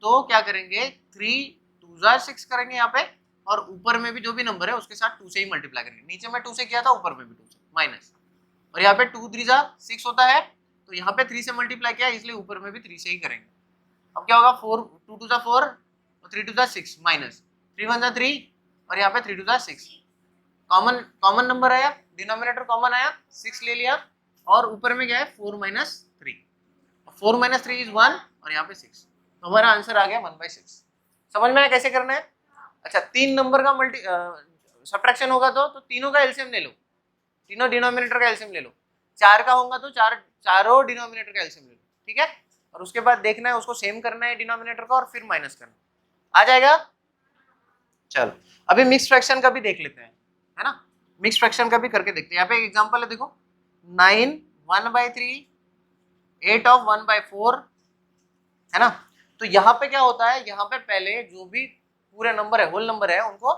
तो क्या करेंगे 3 टू द 6 करेंगे यहाँ पे, और ऊपर में भी जो भी नंबर है उसके साथ 2 से ही मल्टीप्लाई करेंगे। नीचे में 2 से किया था, ऊपर में भी 2 से माइनस, और यहाँ पे 2 3 जा 6 होता है, तो यहाँ पे 3 से मल्टीप्लाई किया इसलिए ऊपर में भी 3 से ही करेंगे। अब क्या होगा 4 2 टू जा 4 और 3 टू जा 6 माइनस 3 1 जा 3 और यहाँ पे 3 टू जा 6, कॉमन कॉमन नंबर आया, डिनोमिनेटर कॉमन आया, 6 ले लिया, और ऊपर में क्या है 4 माइनस 3, 4 माइनस 3 इज 1 और यहाँ पे 6, तो हमारा आंसर आ गया 1/6। समझ में आया कैसे करना है। अच्छा, 3 नंबर का सब्ट्रैक्शन होगा तो तीनों का एलसीएम ले लो, तीनों डिनोमिनेटर का एलसीएम ले लो, 4 का होगा तो चारों डिनोमिनेटर का एलसीएम ले लो, ठीक है। और उसके बाद देखना है उसको सेम करना है डिनोमिनेटर का और फिर माइनस करना, आ जाएगा। चलो अभी मिक्स फ्रैक्शन का भी देख लेते हैं, है ना, मिक्स फ्रैक्शन का भी करके देखते हैं। यहाँ पे एक एग्जांपल है, देखो 9 1/3 8 ऑफ 1/4, है ना। तो यहाँ पे क्या होता है, यहाँ पे पहले जो भी पूरे नंबर है, होल नंबर है, उनको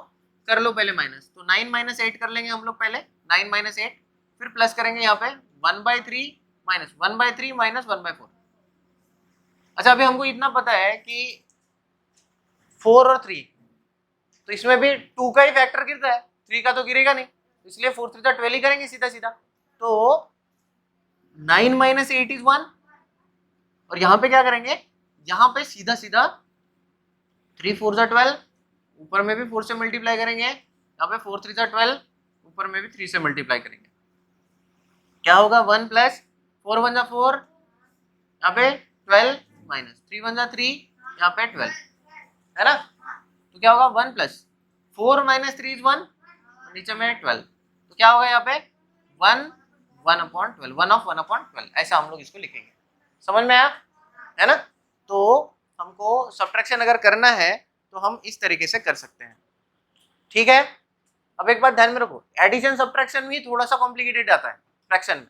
कर लो पहले माइनस, तो 9 माइनस 8 कर लेंगे हम लोग पहले, 9 माइनस 8, फिर प्लस करेंगे यहाँ पे 1/3 माइनस 1/3 माइनस 1/4। अच्छा अभी हमको इतना पता है कि 4 और 3, तो इसमें भी 2 का ही फैक्टर गिरता है, 3 का तो गिरेगा नहीं, इसलिए 4 3 12 ही करेंगे सीधा सीधा। तो 9 माइनस 8 इज 1, और यहाँ पे क्या करेंगे, यहाँ पे सीधा सीधा 3 4 जा 12, ऊपर में भी 4 से मल्टीप्लाई करेंगे, यहाँ पे 4 3 जा 12, ऊपर में भी 3 से मल्टीप्लाई करेंगे, क्या होगा 1 प्लस 4 1 जा 4, यहाँ पे 12 माइनस 3 1 जा 3, यहाँ पे 12, है ना। तो क्या होगा 1 प्लस 4 माइनस 3 इज 1, नीचे में 12, तो क्या होगा यहाँ पे 1 1/12, 1 ऑफ 1/12, ऐसा हम लोग इसको लिखेंगे। समझ में आया, है ना। तो हमको सब्ट्रैक्शन अगर करना है तो हम इस तरीके से कर सकते हैं, ठीक है। अब एक बात ध्यान में रखो, एडिशन सब्ट्रैक्शन भी थोड़ा सा कॉम्प्लिकेटेड आता है फ्रैक्शन में,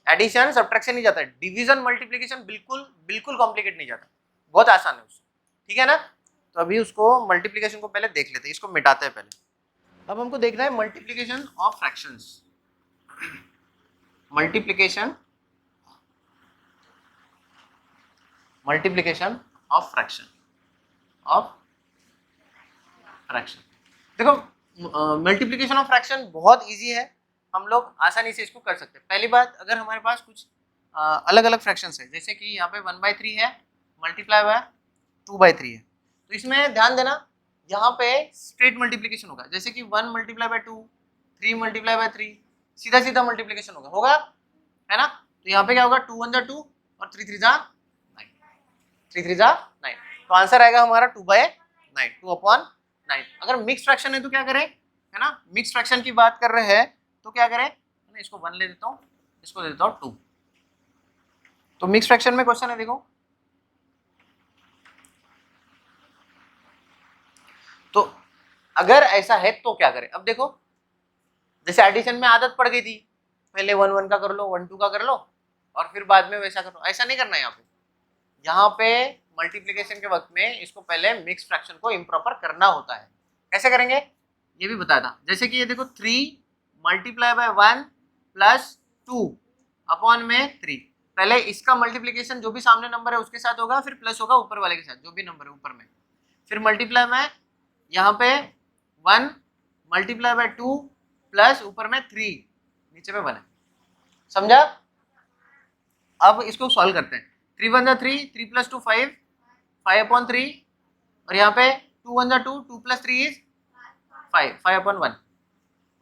एडिशन सब्ट्रैक्शन नहीं जाता है, डिवीजन मल्टीप्लिकेशन बिल्कुल बिल्कुल कॉम्प्लिकेट नहीं जाता, बहुत आसान है उसको, ठीक है ना। तो अभी उसको मल्टीप्लिकेशन को पहले देख लेते हैं, इसको मिटाते हैं पहले। अब हमको देखना है multiplication of fractions, multiplication of fraction, देखो मल्टीप्लिकेशन ऑफ फ्रैक्शन बहुत इजी है, हम लोग आसानी से इसको कर सकते हैं। पहली बात, अगर हमारे पास कुछ अलग अलग फ्रैक्शंस है, जैसे कि यहाँ पे 1/3 है मल्टीप्लाई बाय 2/3 है, तो इसमें ध्यान देना यहाँ पे स्ट्रेट मल्टीप्लिकेशन होगा, जैसे कि 1 मल्टीप्लाई बाय 2, 3 मल्टीप्लाई बाय 3, सीधा सीधा मल्टीप्लिकेशन होगा, है ना। तो यहाँ पे क्या होगा 2 1 जा 2 और 3 3 जा 9, 3 3 जा 9, तो आंसर आएगा हमारा 2/9, 2/9। अगर मिक्स फ्रैक्शन है तो क्या करें, है ना, मिक्स फ्रैक्शन की बात कर रहे हैं तो क्या करें, मैं इसको 1 ले देता हूँ, इसको दे देता हूँ 2। तो मिक्स फ्रैक्शन में क्वेश्चन है, देखो तो अगर ऐसा है तो क्या करें। अब देखो जैसे एडिशन में आदत पड़ गई थी, पहले 1 1 का कर लो, 1 2 का कर लो और फिर बाद में वैसा कर लो, ऐसा नहीं करना है। यहाँ पे मल्टीप्लिकेशन के वक्त में इसको पहले मिक्स फ्रैक्शन को इम्प्रॉपर करना होता है। कैसे करेंगे ये भी बताया था, जैसे कि ये देखो 3 मल्टीप्लाई बाय 1 प्लस 2 अपॉन में 3, पहले इसका मल्टीप्लिकेशन जो भी सामने नंबर है उसके साथ होगा, फिर प्लस होगा ऊपर वाले के साथ जो भी नंबर है ऊपर में, फिर मल्टीप्लाई में यहाँ पे 1 मल्टीप्लाई बाय 2 प्लस ऊपर में 3 नीचे में 1 है, समझा। अब इसको सॉल्व करते हैं, 3 1 जा 3, 3 प्लस 2 5, 5/3, और यहाँ पे 2 1 जा 2, 2 प्लस 3 इज 5, 5/1।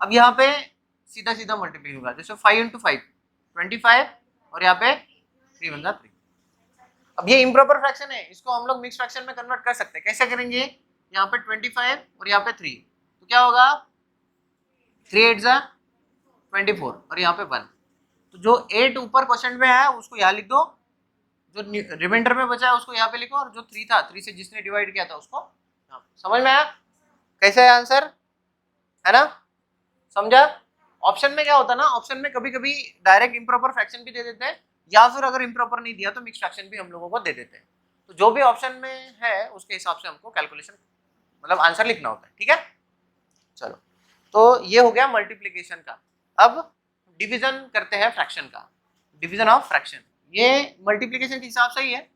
अब यहाँ पे सीधा सीधा मल्टीप्लाई होगा, जैसे 5 इंटू 5 25, और यहाँ पे 3 1 जा 3। अब ये इम्प्रॉपर फ्रैक्शन है, इसको हम लोग मिक्स फ्रैक्शन में कन्वर्ट कर सकते हैं। कैसे करेंगे, यहाँ पे 25 और यहाँ पे 3, तो क्या होगा 3 8 जा 24 और यहाँ पे 1, तो जो 8 ऊपर क्वेश्चन में है उसको यहाँ लिख दो, जो रिमाइंडर में बचा है उसको यहाँ पे लिखो, और जो 3 था 3 से जिसने डिवाइड किया था उसको यहाँ पे। समझ में आया कैसे है आंसर, है ना, समझा। ऑप्शन में क्या होता है ना, ऑप्शन में कभी कभी डायरेक्ट इम्प्रॉपर फ्रैक्शन भी दे देते हैं, या फिर अगर इम्प्रॉपर नहीं दिया तो मिक्स फ्रैक्शन भी हम लोगों को दे देते हैं। तो जो भी ऑप्शन में है उसके हिसाब से हमको कैलकुलेशन मतलब आंसर लिखना होता है, ठीक है। चलो, तो ये हो गया मल्टीप्लीकेशन का। अब डिवीजन करते हैं फ्रैक्शन का, डिवीजन ऑफ फ्रैक्शन। ये मल्टीप्लीकेशन के हिसाब से ही है,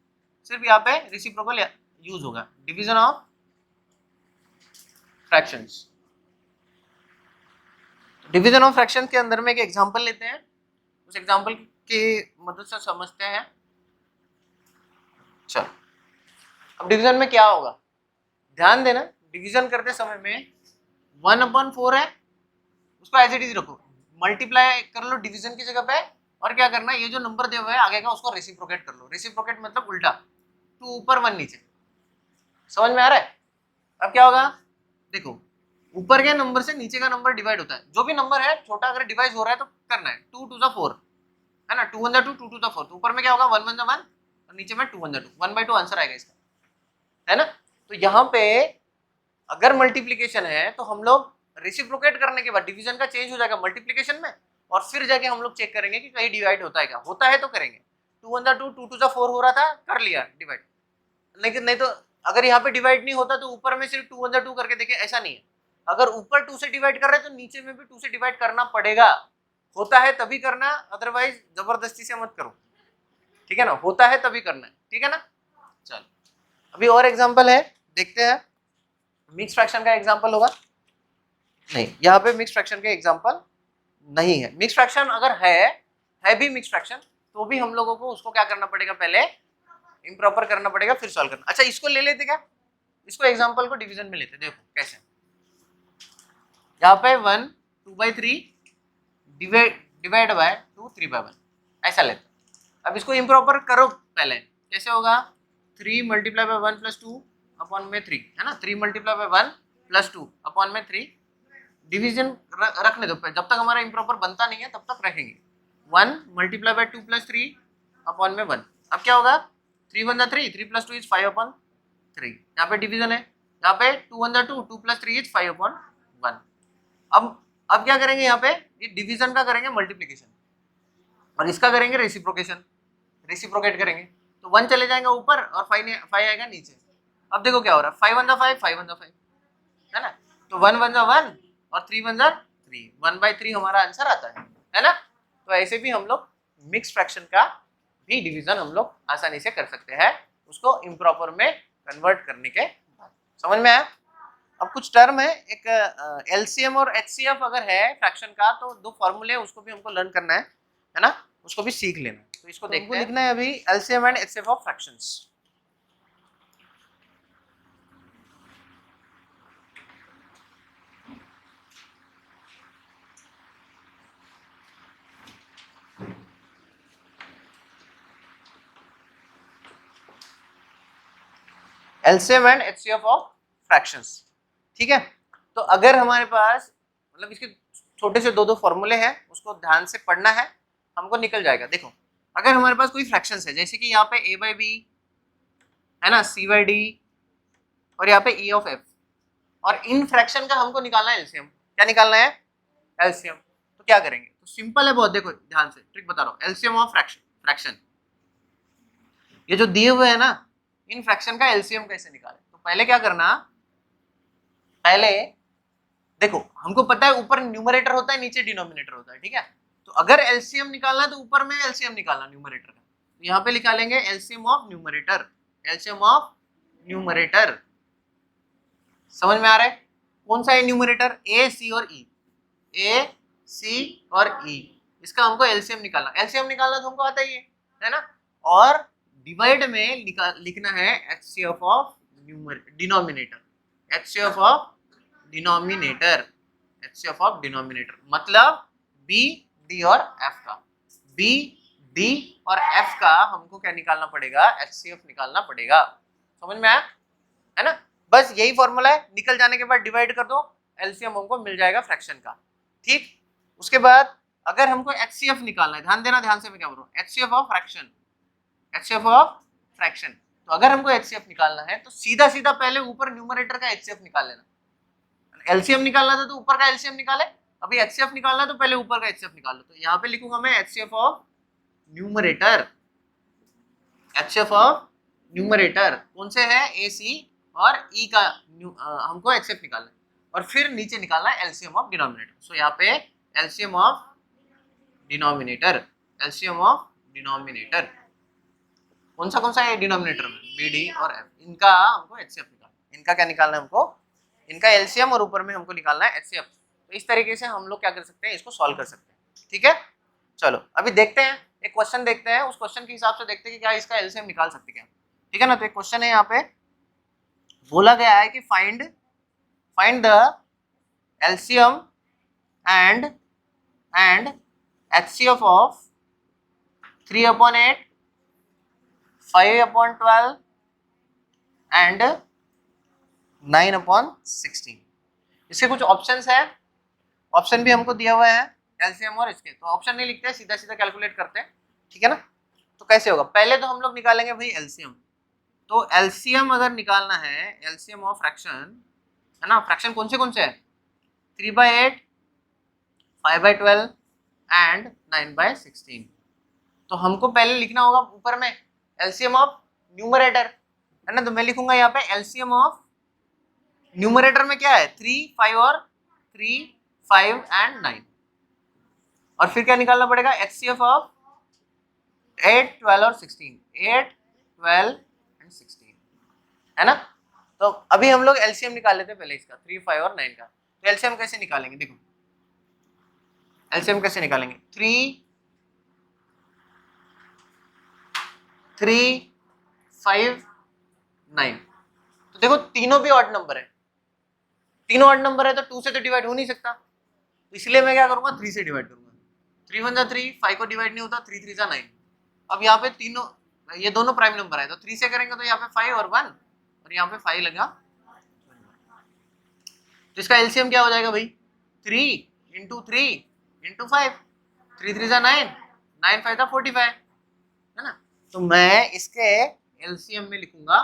सिर्फ यहाँ पे रेसिप्रोकल यूज होगा। Division of fractions, division of fraction के अंदर में एक एग्जांपल लेते हैं, उस एग्जांपल की मदद से समझते हैं। चलो, अब डिवीजन में क्या होगा, ध्यान देना, डिवीजन करते समय में 1/4 है, उसको एज इट इज रखो, मल्टीप्लाई कर लो डिवीजन की जगह पे, और क्या करना है, ये जो नंबर दिया हुआ है आगे का उसको रेसिप्रोकेट कर लो। रेसिप्रोकेट मतलब उल्टा, 2 ऊपर 1 नीचे। समझ में आ रहा है? अब क्या होगा, देखो ऊपर के नंबर से नीचे का नंबर डिवाइड होता है, जो भी नंबर है छोटा अगर डिवाइड हो रहा है तो करना है 2 to the 4, है ना, 2 1 2 2 to the 4, तो ऊपर में क्या होगा 1 1 1 और नीचे में 2 1 2, 1/2 आंसर आएगा इसका, है ना। तो यहाँ पे अगर मल्टीप्लीकेशन है तो हम लोग रेसिप्रोकेट करने के बाद डिवीजन का चेंज हो जाएगा मल्टीप्लीकेशन में, और फिर जाके हम लोग चेक करेंगे कि कहीं डिवाइड होता है क्या, होता है तो करेंगे। 2 1 2 2 to the 4 हो रहा था, कर लिया डिवाइड, लेकिन नहीं तो अगर यहाँ पे डिवाइड नहीं होता तो ऊपर में सिर्फ 2 1 2 करके देखें, ऐसा नहीं है। अगर ऊपर 2 से डिवाइड कर रहे हैं तो नीचे में भी 2 से डिवाइड करना पड़ेगा, होता है तभी करना, अदरवाइज जबरदस्ती से मत करो, ठीक है ना, होता है तभी करना है, ठीक है ना। चल, अभी और एग्जांपल है, देखते हैं। मिक्स फ्रैक्शन का एग्जांपल होगा नहीं, यहाँ पे मिक्स फ्रैक्शन के एग्जांपल नहीं है। मिक्स फ्रैक्शन अगर है भी मिक्स फ्रैक्शन, तो भी हम लोगों को उसको क्या करना पड़ेगा, पहले इम्प्रॉपर करना पड़ेगा फिर सॉल्व करना। अच्छा, इसको ले लेते क्या, इसको एग्जांपल को डिवीजन में लेते, देखो कैसे। यहाँ पे 1 2/3 डिवाइड बाय 2 3/1 ऐसा लेते। अब इसको इम्प्रॉपर करो पहले, कैसे होगा, 3 × 1 + 2 अपॉन में 3, है ना, 3 × 1 + 2 अपॉन में 3। डिवीजन रखने दो, जब तक हमारा इम्प्रॉपर बनता नहीं है तब तक रखेंगे। 1 × 2 + 3 अपॉन में 1। अब क्या होगा, 3 1 3, 3 + 2 इज 5/3। यहाँ पे डिवीजन है, यहाँ पे 2 1 2, 2 + 3 इज 5/1। अब क्या करेंगे, यहाँ पे ये डिवीजन का करेंगे मल्टीप्लीकेशन, और इसका करेंगे रेसिप्रोकेशन, रेसिप्रोकेट करेंगे, तो 1 चले जाएंगे ऊपर और 5 आएगा नीचे। अब देखो क्या हो रहा है, 5 1 5, 5 1 5, है ना, तो 1 1 1 और 3 1 3, 1/3 हमारा आंसर आता है ना। तो ऐसे भी हम लोग मिक्स फ्रैक्शन का भी डिवीजन हम लोग आसानी से कर सकते हैं, उसको इम्प्रॉपर में कन्वर्ट करने के बाद। समझ में आया? अब कुछ टर्म है, एक एलसीएम और एचसीएफ अगर है फ्रैक्शन का, तो 2 फॉर्मूले उसको भी हमको लर्न करना है ना, उसको भी सीख लेना। तो इसको देखते हैं, लिखना है अभी LCM and HCF of fractions. LCM and HCF of fractions, ठीक है। तो अगर हमारे पास मतलब इसके छोटे से 2 फॉर्मूले हैं, उसको ध्यान से पढ़ना है, हमको निकल जाएगा। देखो, अगर हमारे पास कोई फ्रैक्शंस है, जैसे कि यहाँ पे a/b है ना, c/d और यहाँ पे e/f, और इन फ्रैक्शन का हमको निकालना है एलसीएम। क्या निकालना है, एलसीएम। तो क्या करेंगे, तो सिंपल है बहुत, देखो ध्यान से ट्रिक बता रहा हूँ। एलसीएम ऑफ फ्रैक्शन, ये जो दिए हुए है ना, इन फ्रैक्शन का एलसीएम कैसे निकालें, तो पहले क्या करना, पहले देखो हमको पता है ऊपर न्यूमरेटर होता है, नीचे डिनोमिनेटर होता है, ठीक है। तो अगर एलसीएम निकालना है तो ऊपर में एलसीएम निकालना न्यूमरेटर का, तो यहाँ पे निकालेंगे LCM of numerator, LCM of numerator. समझ में आ रहा है, कौन सा है न्यूमरेटर, ए सी और ई, ए सी और ई, इसका हमको एलसीएम निकालना। एलसीएम निकालना तो हमको आता ही है ना, और डिवाइड में लिखना है HCF of denominator, HCF of denominator, HCF of denominator मतलब बी डी और एफ का, बी डी और एफ का हमको क्या निकालना पड़ेगा, एचसीएफ निकालना पड़ेगा। समझ में आया, है ना। बस यही फॉर्मूला है, निकल जाने के बाद डिवाइड कर दो, एलसीएम हमको मिल जाएगा फ्रैक्शन का, ठीक। उसके बाद अगर हमको एचसीएफ निकालना है, ध्यान देना, ध्यान से मैं क्या बोल रहा हूँ, HCF of fraction, HCF of fraction. तो अगर हमको एचसीएफ निकालना है तो सीधा सीधा पहले ऊपर न्यूमरेटर का एचसीएफ निकाल लेना। एलसीएम निकालना था तो ऊपर का एलसीएम निकाले, अभी एचसीएफ निकालना तो पहले ऊपर का एचसीएफ निकाल लो। तो यहाँ पे लिखूंगा मैं HCF of numerator, HCF of numerator कौन से है, ए सी और ई का हमको HCF निकालना है, और फिर नीचे निकालना है एलसीएम ऑफ डिनोमिनेटर। सो यहाँ पे LCM of denominator, LCM of denominator कौन सा है डिनोमिनेटर में, बी डी और एफ, इनका हमको HCF निकालना है। इनका क्या निकालना है हमको, इनका एलसीएम, और ऊपर में हमको निकालना है HCF। तो इस तरीके से हम लोग क्या कर सकते हैं, इसको सॉल्व कर सकते हैं। ठीक है, चलो अभी देखते हैं, एक क्वेश्चन देखते हैं, उस क्वेश्चन के हिसाब से देखते हैं कि क्या इसका एलसीएम निकाल सकते हैं क्या। ठीक है ना, तो एक क्वेश्चन है यहाँ पे बोला गया है कि find the LCM and HCF of 3/8, 5/12 and 9/16। इसके कुछ ऑप्शंस है, ऑप्शन भी हमको दिया हुआ है एलसीएम और इसके, तो ऑप्शन नहीं लिखते हैं, सीधा सीधा कैलकुलेट करते हैं। ठीक है ना, तो कैसे होगा, पहले तो हम लोग निकालेंगे भाई एलसीएम। तो एलसीएम अगर निकालना है, एलसीएम ऑफ फ्रैक्शन है ना, फ्रैक्शन कौन से है 3/8, 5/12 एंड 9/16। तो हमको पहले लिखना होगा ऊपर में एलसीएम ऑफ न्यूमरेटर है ना, तो मैं लिखूंगा यहाँ पे एलसीएम ऑफ न्यूमरेटर में क्या है 3, 5 और 3, 5 एंड 9, और फिर क्या निकालना पड़ेगा HCF ऑफ 8, 12 और 16, 8, 12 एंड 16 है ना। तो अभी हम लोग एलसीएम निकाल लेते हैं पहले इसका 3, 5 और 9 का। तो एलसीएम कैसे निकालेंगे, देखो एलसीएम कैसे निकालेंगे, 3, 5, 9। तो देखो तीनों भी ऑड नंबर है, तीनों ऑड नंबर है तो 2 से तो डिवाइड हो नहीं सकता, तो इसलिए मैं क्या करूंगा 3 से डिवाइड करूंगा। 3 1 जा 3, 5 को डिवाइड नहीं होता, 3 3 जा 9। अब यहाँ पे तीनों, ये दोनों प्राइम नंबर है, तो 3 से करेंगे तो यहाँ पे 5 और 1, और यहाँ पे 5 लगा, तो इसका एलसीएम क्या हो जाएगा भाई 3 इंटू 3 इंटू 5, 3 3 जा 9, 9 5 जा 45 है ना। तो मैं इसके एलसीएम में लिखूंगा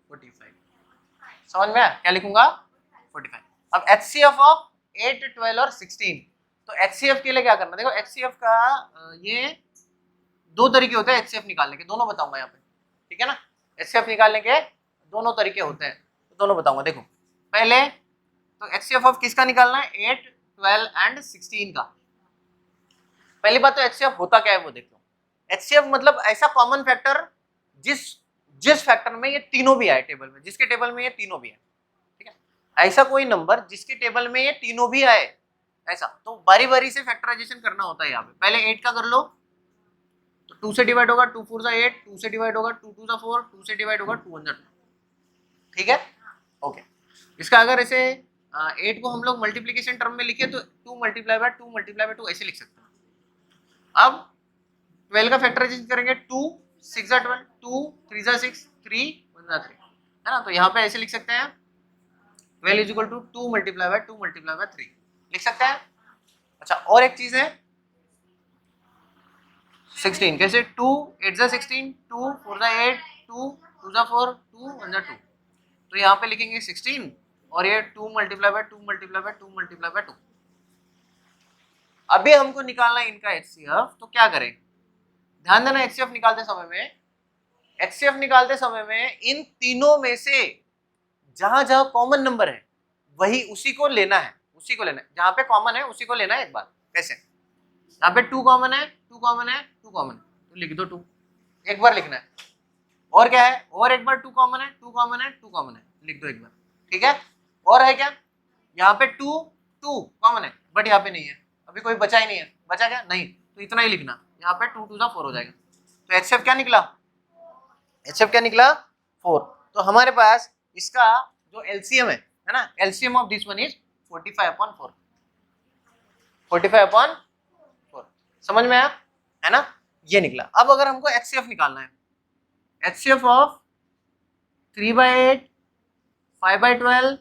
45, समझ में आया, क्या लिखूंगा 45। अब HCF ऑफ 8, 12 और 16, तो HCF के लिए क्या करना, देखो HCF का ये दो तरीके होते हैं HCF निकालने के, दोनों बताऊंगा यहाँ पे। ठीक है ना, HCF निकालने के दोनों तरीके होते हैं, तो दोनों बताऊंगा। देखो पहले तो HCF ऑफ किसका निकालना है 8, 12 एंड 16 का। पहली बात तो HCF होता क्या है वो देख लो। HCF मतलब ऐसा कॉमन फैक्टर जिस फैक्टर में ये तीनों भी आए टेबल में, जिसके टेबल में ये तीनों भी है। ठीक है, ऐसा कोई नंबर जिसके टेबल में ये तीनों भी आए, ऐसा तो बारी बारी से फैक्टराइजेशन करना होता है। यहाँ पे पहले 8 का कर लो, तो 2 से डिवाइड होगा, 2 4 जा 8, 2 से डिवाइड होगा, 2 2 जा 4, 2 से डिवाइड होगा, 2 1 जा 2। ठीक है, ओके। इसका अगर ऐसे 8 को हम लोग मल्टीप्लीकेशन टर्म में लिखे तो 2 मल्टीप्लाई बाय 2 मल्टीप्लाई बाय 2 ऐसे लिख सकते हैं। अब 12 का फैक्टराइजेशन करेंगे, 2 6 जा 12, 2 3 जा 6, 3 1 जा 3 है ना, तो यहाँ पे ऐसे लिख सकते हैं 12 is equal to 2 multiply by 2 multiply by 3 लिख सकते हैं। अच्छा, और एक चीज है 16 कैसे, 2 8 जा 16, 2 4 जा 8, 2 2 जा 4, 2 1 जा 2, तो यहाँ पे लिखेंगे 16, और ये 2 multiply by 2 multiply by 2 multiply by 2। अभी हमको निकालना है इनका HCF, तो क्या करें, ध्यान देना HCF निकालते समय में इन तीनों में से जहां जहां कॉमन नंबर है वही उसी को लेना है, जहां पे कॉमन है उसी को लेना है। एक बार कैसे, यहाँ पे 2 कॉमन है, 2 कॉमन है, 2 कॉमन, तो लिख दो 2, एक बार लिखना है। और क्या है, और एक बार 2 कॉमन है, 2 कॉमन है, 2 कॉमन है, लिख दो एक बार। ठीक है, और है क्या, यहाँ पे 2 कॉमन है, बट यहाँ पे नहीं है, अभी कोई बचा ही नहीं है, बचा क्या नहीं, तो इतना ही लिखना, यहाँ पे 2 2 जा 4 हो जाएगा। तो HCF क्या निकला, HCF क्या निकला 4। तो हमारे पास इसका जो LCM है ना, LCM of this one is 45/4, 45/4, समझ में आया है ना, ये निकला। अब अगर हमको HCF निकालना है, HCF ऑफ 3/8, 5/12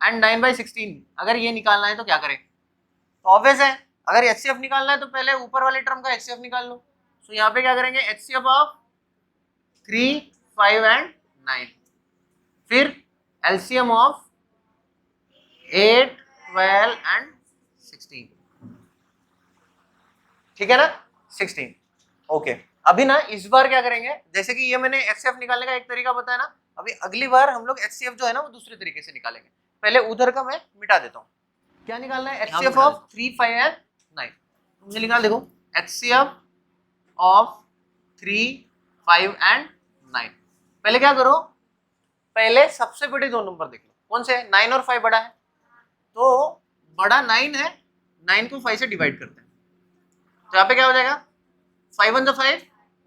एंड 9/16, अगर ये निकालना है तो क्या करें, तो ऑब्वियस है अगर HCF निकालना है तो पहले ऊपर वाले टर्म का HCF निकाल लो। तो यहाँ पे क्या करेंगे, HCF ऑफ 3, 5 एंड 9, फिर LCM ऑफ 8, 12 एंड 16, ठीक है ना 16। ओके, अभी ना इस बार क्या करेंगे, जैसे कि ये मैंने HCF निकालने का एक तरीका बताया ना, अभी अगली बार हम लोग HCF जो है ना वो दूसरे तरीके से निकालेंगे। पहले उधर का मैं मिटा देता हूँ। क्या निकालना है? HCF of 3, 5 and 9। मुझे निकाल, देखो HCF ऑफ 3, 5 एंड 9। पहले क्या करो, पहले सबसे बड़े दो नंबर देख लो, कौन से? 9 और 5 बड़ा है, तो बड़ा 9 है, 9 को 5 से डिवाइड करते हैं, तो यहाँ पे क्या हो जाएगा? 5 1 5,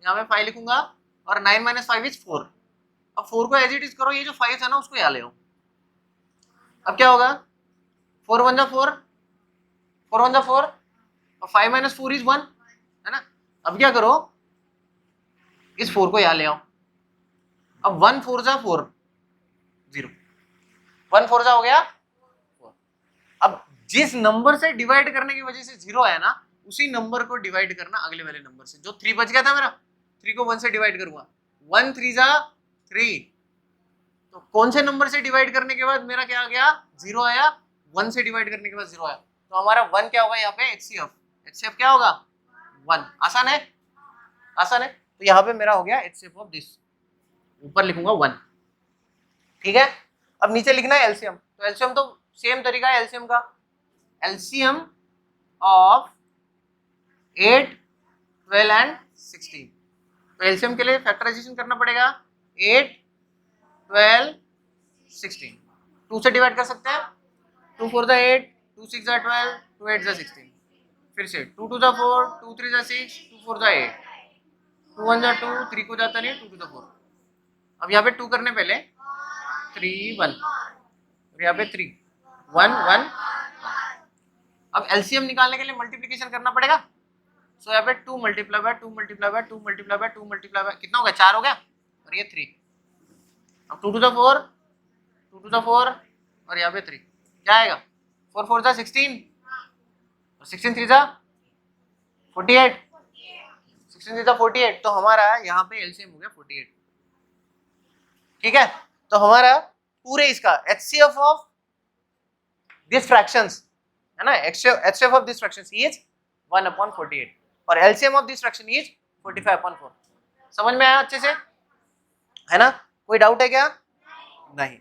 यहाँ पे 5 लिखूंगा, और 9 - 5 इज 4। अब 4 को एज इट इज करो, ये जो 5 है ना उसको यहाँ ले आओ। अब क्या होगा? 4 1 4, 4 1 4, और 5 - 4 इज 1, है ना? अब क्या करो, इस 4 को यहाँ ले आओ। अब 1 4 जा 4, 0, 1 4 जा हो गया 4। अब जिस नंबर से डिवाइड करने की वजह से 0 आया ना, उसी नंबर को डिवाइड करना अगले वाले नंबर से। जो 3 बच गया था मेरा, 3 को 1 से डिवाइड करूंगा, 1 3 जा 3, तो कौन से नंबर से डिवाइड करने के बाद मेरा क्या आ गया? 0 आया। 1 से डिवाइड करने के बाद 0 आया, तो हमारा 1 क्या होगा यहाँ पे? HCF। HCF क्या होगा? 1। आसान है, आसान है। तो यहाँ पे मेरा हो गया HCF ऑफ दिस, ऊपर लिखूंगा 1, ठीक है। अब नीचे लिखना है LCM, तो LCM तो सेम तरीका है LCM का। LCM of 8, 12 and 16। तो LCM के लिए फैक्टराइजेशन करना पड़ेगा। 8, 12, 16, 2 से डिवाइड कर सकते हैं, 2 4 जा 8, 2 6 जा 12, 2 8 जा 16। फिर से 2 2 जा 4, 2 3 जा 6, 2 4 जा 8, 2 1 जा 2, 3 को जाता नहीं, 2 2 जा 4। अब यहाँ पे 2 करने पहले 3 1, और यहाँ पे 3 1 1। अब LCM निकालने के लिए मल्टीप्लिकेशन करना पड़ेगा, सो यहाँ पे 2 multiply by 2 multiply by 2 multiply by 2 multiply bye, कितना हो गया? 4 हो गया, और ये 3। अब 2 2 जा 4, 2 2 जा 4, और यहाँ पे 3, क्या आएगा? 4 4 जा 16, और 16 3 जा 48, 16 3 जा 48, तो हमारा यहाँ पे LCM हो गया 48, ठीक है। तो हमारा पूरे इसका HCF ऑफ दिस फ्रैक्शंस है ना, HCF of this fractions is 1/48, और LCM of this fraction is 45/4। समझ में आया अच्छे से, है ना? कोई डाउट है क्या? नहीं।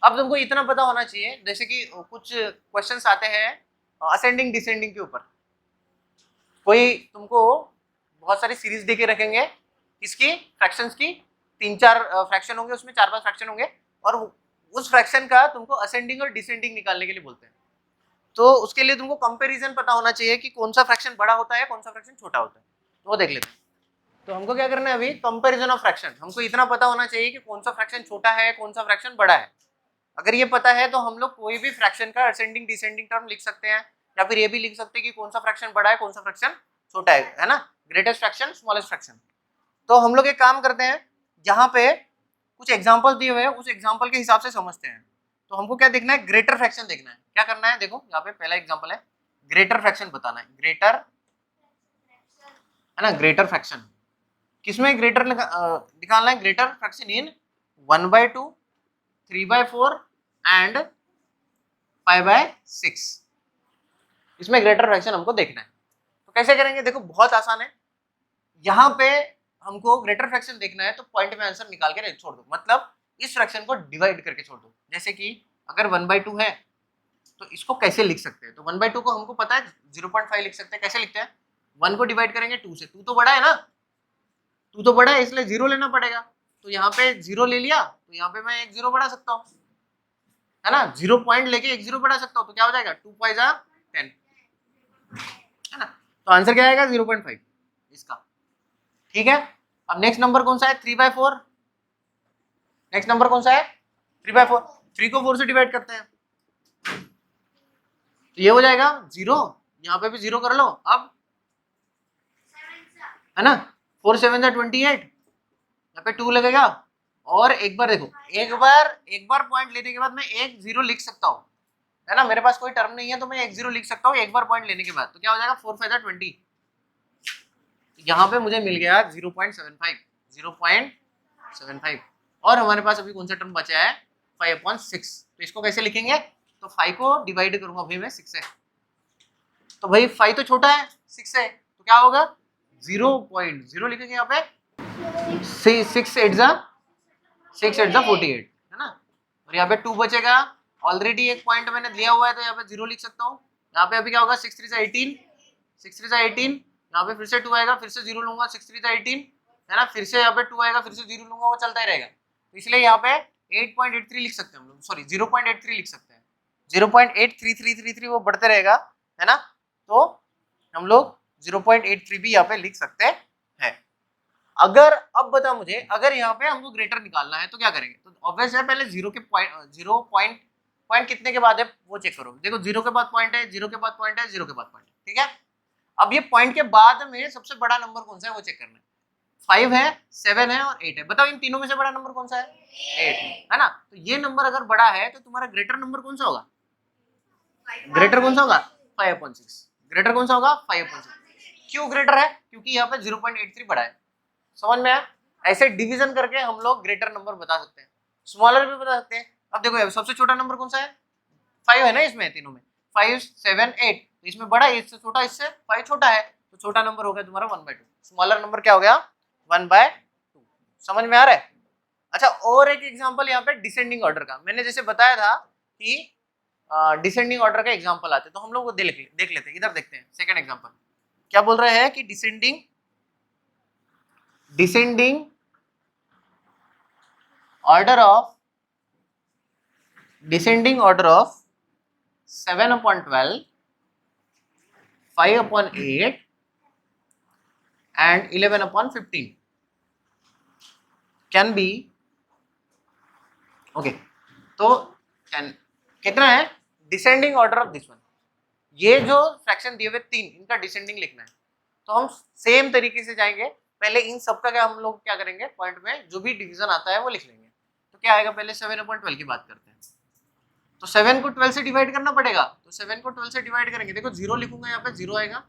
अब तुमको इतना पता होना चाहिए, जैसे कि कुछ क्वेश्चंस आते हैं असेंडिंग डिसेंडिंग के ऊपर। कोई तुमको बहुत सारी सीरीज देके रखेंगे, इसकी फ्रैक्शंस की 3-4 फ्रैक्शन होंगे, उसमें 4-5 फ्रैक्शन होंगे, और उस फ्रैक्शन का तुमको असेंडिंग और डिसेंडिंग निकालने के लिए बोलते हैं। तो उसके लिए तुमको कंपैरिजन पता होना चाहिए कि कौन सा फ्रैक्शन बड़ा होता है, कौन सा फ्रैक्शन छोटा होता है, तो वो देख लेते हैं। तो हमको क्या करना है अभी? Comparison of fraction. हमको इतना पता होना चाहिए कि कौन सा फ्रैक्शन छोटा है, कौन सा फ्रैक्शन बड़ा है। अगर ये पता है तो हम लोग कोई भी फ्रैक्शन का असेंडिंग डिसेंडिंग टर्म लिख सकते हैं, या फिर ये भी लिख सकते हैं कि कौन सा फ्रैक्शन बड़ा है, कौन सा फ्रैक्शन छोटा है ना? Greatest fraction, smallest fraction. तो हम लोग एक काम करते हैं, यहाँ पे कुछ एग्जाम्पल दिए हुए हैं, उस एग्जाम्पल के हिसाब से समझते हैं। तो हमको क्या देखना है? ग्रेटर फ्रैक्शन देखना है। क्या करना है? देखो यहाँ पे पहला एग्जाम्पल है, ग्रेटर फ्रैक्शन बताना है। ग्रेटर है ना, ग्रेटर फ्रैक्शन किसमें ग्रेटर निकालना है? Greater fraction in 1/2, 3/4 and 5/6। इसमें ग्रेटर फ्रैक्शन हमको देखना है। तो कैसे करेंगे? देखो बहुत आसान है। यहाँ पे हमको ग्रेटर फ्रैक्शन देखना है, तो पॉइंट में आंसर निकाल के छोड़ दो, मतलब इस फ्रैक्शन को डिवाइड करके छोड़ दो। जैसे कि अगर 1/2 है तो इसको कैसे लिख सकते हैं? तो 1/2 को हमको पता है 0.5 लिख सकते हैं। कैसे लिखते हैं? 1 को डिवाइड करेंगे 2 से, 2 तो बड़ा है ना, 2 तो बड़ा है, इसलिए 0 लेना पड़ेगा। तो यहाँ पे 0 ले लिया, तो यहाँ पे मैं एक 0 बढ़ा सकता हूँ, है ना? 0 पॉइंट लेके एक 0 बढ़ा सकता हूँ, तो क्या हो जाएगा? 2 5 जा 10, है ना? तो आंसर क्या आएगा? 0.5 इसका, ठीक है। अब नेक्स्ट नंबर कौन सा है? 3/4। नेक्स्ट नंबर कौन सा है? 3/4। 3 को 4 से डिवाइड करते हैं, तो ये हो जाएगा 0। यहाँ पे भी 0 कर लो अब, है ना? 4 7 जा 28, यहाँ पे 2 लगेगा। और एक बार देखो, एक बार पॉइंट लेने के बाद मैं एक 0 लिख सकता हूँ, है ना? मेरे पास कोई टर्म नहीं है तो मैं एक 0 लिख सकता हूँ एक बार पॉइंट लेने के बाद। तो क्या हो जाएगा? 4 5 जा 20, यहाँ पे मुझे मिल गया 0.75, 0.75। और हमारे पास अभी कौन सा टर्म बचा है? 5/6। तो इसको कैसे लिखेंगे? तो 5 को डिवाइड करूंगा भाई मैं 6 से, तो भाई 5 तो छोटा है 6 से, तो क्या होगा? 0.0 लिखेंगे यहाँ पे। 6 8 जा 6 8 48 है ना। और यहाँ पे 2 बचेगा, ऑलरेडी एक पॉइंट मैंने दिया हुआ है तो यहाँ पे 0 लिख सकता हूँ। यहाँ पे अभी क्या होगा, 6 3 18, 6 3 18, यहाँ पे फिर से 2 आएगा, फिर से 0 लूंगा, 6 3 18 है ना, फिर से यहाँ पे 2 आएगा, फिर से 0 लूंगा, वो चलता ही रहेगा। तो इसलिए यहाँ पे 8.83 लिख सकते हैं हम लोग, सॉरी 0.83 लिख सकते हैं, 0.83333 वो बढ़ते रहेगा है ना। तो हम लोग 0.83 भी यहाँ पे लिख सकते हैं। अगर अब बता मुझे, अगर यहाँ पे हमको ग्रेटर निकालना है तो क्या करेंगे, तो ऑब्वियस है पहले जीरो के पॉइंट कितने के बाद है वो चेक करो। देखो 0 के बाद पॉइंट है, 0 के बाद पॉइंट है, 0 के बाद पॉइंट है, ठीक है। अब ये पॉइंट के बाद में सबसे बड़ा नंबर कौन सा है वो चेक करना है। 5 है, 7 है और 8 है, बताओ इन तीनों में से बड़ा नंबर कौन सा है, 8 है ना। तो ये नंबर अगर बड़ा है तो तुम्हारा ग्रेटर नंबर कौन सा होगा, ग्रेटर कौन सा होगा 5/6, ग्रेटर कौन सा होगा 5/6। क्यों ग्रेटर है, क्योंकि यहाँ पे 0.83 बड़ा है। समझ में आया। ऐसे डिवीजन करके हम लोग ग्रेटर नंबर बता सकते हैं, स्मॉलर भी बता सकते हैं। अब देखो सबसे छोटा नंबर कौन सा है, 5 है ना, इसमें तीनों में 5 7 8, इसमें बड़ा है, इससे छोटा, इससे 5 छोटा है, तो छोटा नंबर हो गया तुम्हारा 1/2, स्मॉलर नंबर क्या हो गया 1/2। समझ में आ रहा है। अच्छा और एक एग्जांपल यहाँ पे डिसेंडिंग ऑर्डर का, मैंने जैसे बताया था कि डिसेंडिंग ऑर्डर का एग्जांपल आते तो हम लोग वो देख लेते हैं। इधर देखते हैं सेकंड एग्जांपल क्या बोल रहे हैं कि descending order of 7/12, 5/8 and 11/15 can be okay। तो can कितना है descending order of this one, ये जो फ्रैक्शन दिए हुए 3 इनका डिसेंडिंग लिखना है। तो हम सेम तरीके से जाएंगे, पहले इन सबका क्या हम लोग क्या करेंगे, पॉइंट में जो भी डिवीजन आता है वो लिख लेंगे। तो क्या आएगा, पहले 7/12 की बात करते हैं। तो 7 को 12 से डिवाइड करना पड़ेगा, तो 7 को 12 से डिवाइड करेंगे, देखो 0 लिखूंगा यहाँ पे 0 आएगा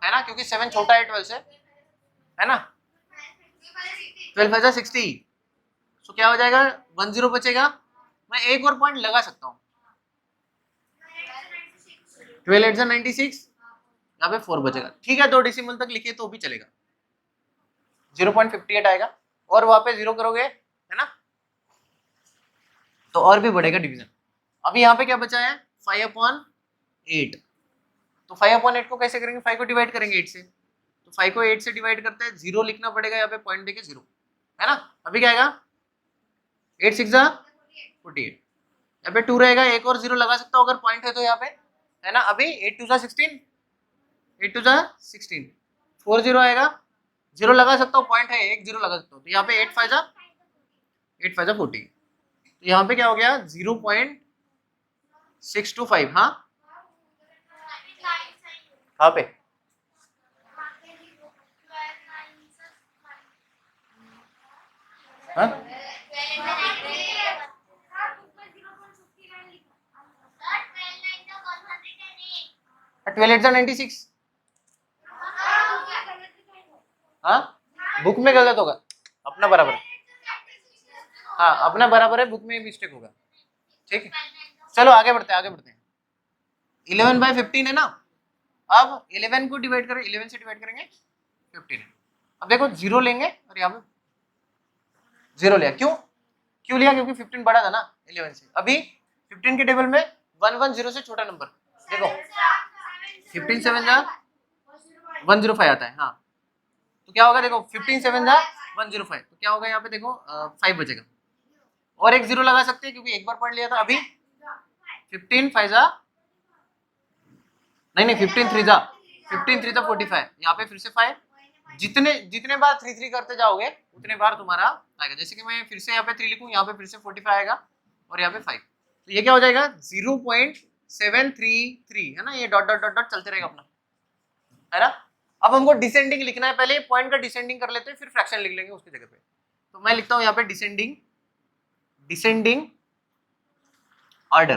है ना, क्योंकि 7 छोटा है 12 से है ना। 12 5 60, तो क्या हो जाएगा 10 बचेगा। मैं एक और पॉइंट लगा सकता हूँ, 12 8 96, यहाँ पे 4 बचेगा, ठीक है 2 डेसिमल तक लिखिए तो भी चलेगा, 0.58 आएगा। और वहां पे 0 करोगे है ना, तो और भी बढ़ेगा डिवीजन। अभी यहाँ पे क्या बचा है 5/8, तो 5/8 को कैसे करेंगे, 5 को डिवाइड करेंगे 8 से, तो 5 को 8 से डिवाइड करते हैं, 0 लिखना पड़ेगा यहाँ पे पॉइंट देके 0 है ना। अभी क्या आएगा 8 6 48, यहाँ पे 2 रहेगा, एक और 0 लगा सकता हूँ अगर पॉइंट है तो यहाँ पे है ना। अभी 8 2 16, 8 2 16, 4 0 आएगा, 0 लगा सकता हूँ, पॉइंट है एक 0 लगा सकता हूँ, तो यहाँ पे 8 5 40, तो यहाँ पे क्या हो गया 0.625। हाँ कहाँ पे, हाँ 12 8 96, हाँ बुक में गलत होगा, अपना बराबर है, हाँ अपना बराबर है, बुक में मिस्टेक होगा, ठीक है। चलो आगे बढ़ते हैं 11/15 है ना। अब 11 को डिवाइड करें, 11 से डिवाइड करेंगे 15। अब देखो 0 लेंगे और यहाँ पे 0 लिया, क्यों लिया, क्योंकि 15 बड़ा था ना 11 से। अभी 15 के टेबल में 110 से छोटा नंबर देखो, 15 7 105 आता है, हाँ तो क्या होगा देखो 15 7 105, तो क्या होगा यहाँ पे देखो 5 बचेगा, और एक 0 लगा सकते हैं क्योंकि एक बार पढ़ लिया था। अभी 15 5 नहीं 15 3 45, यहाँ पे फिर से 5, जितने बार 3 3 करते जाओगे उतने बार तुम्हारा आएगा। जैसे कि मैं फिर से यहाँ पे 3 लिखूँ, यहाँ पे फिर से 45 आएगा और यहाँ पे 5, तो ये क्या हो जाएगा 0.733 है ना, ये डॉट डॉट डॉट डॉट चलते रहेगा अपना है ना। अब हमको डिसेंडिंग लिखना है, पहले पॉइंट का डिसेंडिंग कर लेते हैं फिर फ्रैक्शन लिख लेंगे उसकी जगह पे। तो मैं लिखता हूँ यहाँ पे डिसेंडिंग ऑर्डर।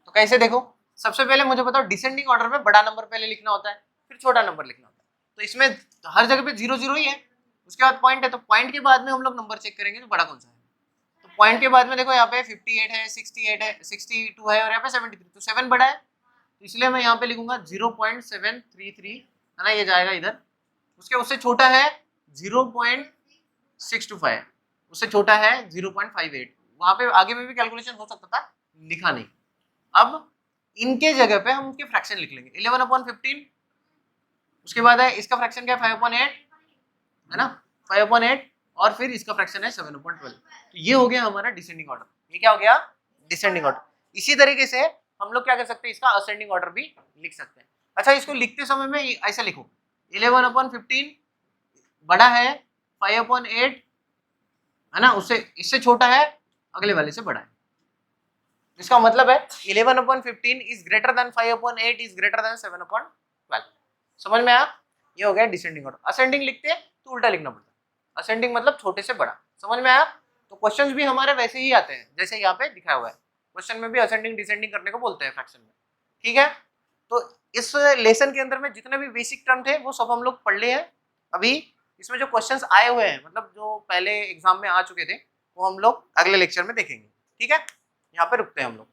तो कैसे देखो, सबसे पहले मुझे बताओ डिसेंडिंग ऑर्डर में बड़ा नंबर पहले लिखना होता है फिर छोटा नंबर लिखना होता है, तो इसमें हर जगह पे 0 0 ही है, उसके बाद पॉइंट है, तो पॉइंट के बाद में हम लोग नंबर चेक करेंगे तो बड़ा कौन सा है। तो पॉइंट के बाद में देखो यहाँ पे 58 है, 68 है, 62 है और यहाँ पे 73, तो 7 बड़ा है, तो इसलिए मैं यहाँ पे लिखूंगा 0.733 है ना, ये जाएगा इधर। उसके उससे छोटा है 0.625, उससे छोटा है 0.58। वहां पे आगे में भी कैलकुलेशन हो सकता था, लिखा नहीं। अब इनके जगह पे हम उनके फ्रैक्शन लिख लेंगे। 11/15, उसके बाद है इसका फ्रैक्शन क्या है 5/8, है ना, 5/8, और फिर इसका फ्रैक्शन है 7/12। तो ये हो गया हमारा डिसेंडिंग ऑर्डर। ये क्या हो गया, डिसेंडिंग ऑर्डर। इसी तरीके से हम लोग क्या कर सकते हैं, इसका असेंडिंग ऑर्डर भी लिख सकते हैं। अच्छा, इसको लिखते समय में ऐसा लिखो, 11/15 बड़ा है 5/8, है ना, उससे इससे छोटा है, अगले वाले से बड़ा है। इसका मतलब है 11/15 is greater than 5/8 is greater than 7/12। समझ में आया? ये हो गया डिसेंडिंग ऑर्डर। असेंडिंग लिखते हैं तो उल्टा लिखना पड़ता है, असेंडिंग मतलब छोटे से बड़ा। समझ में आया? तो क्वेश्चंस भी हमारे वैसे ही आते हैं जैसे यहाँ पे दिखाया हुआ है। क्वेश्चन में भी असेंडिंग डिसेंडिंग करने को बोलते हैं फ्रैक्शन में। ठीक है, तो इस लेसन के अंदर में जितने भी बेसिक टर्म थे वो सब हम लोग पढ़ लिए हैं। अभी इसमें जो क्वेश्चंस आए हुए हैं, मतलब जो पहले एग्जाम में आ चुके थे, वो हम लोग अगले लेक्चर में देखेंगे। ठीक है, यहाँ पे रुकते हैं हम लोग।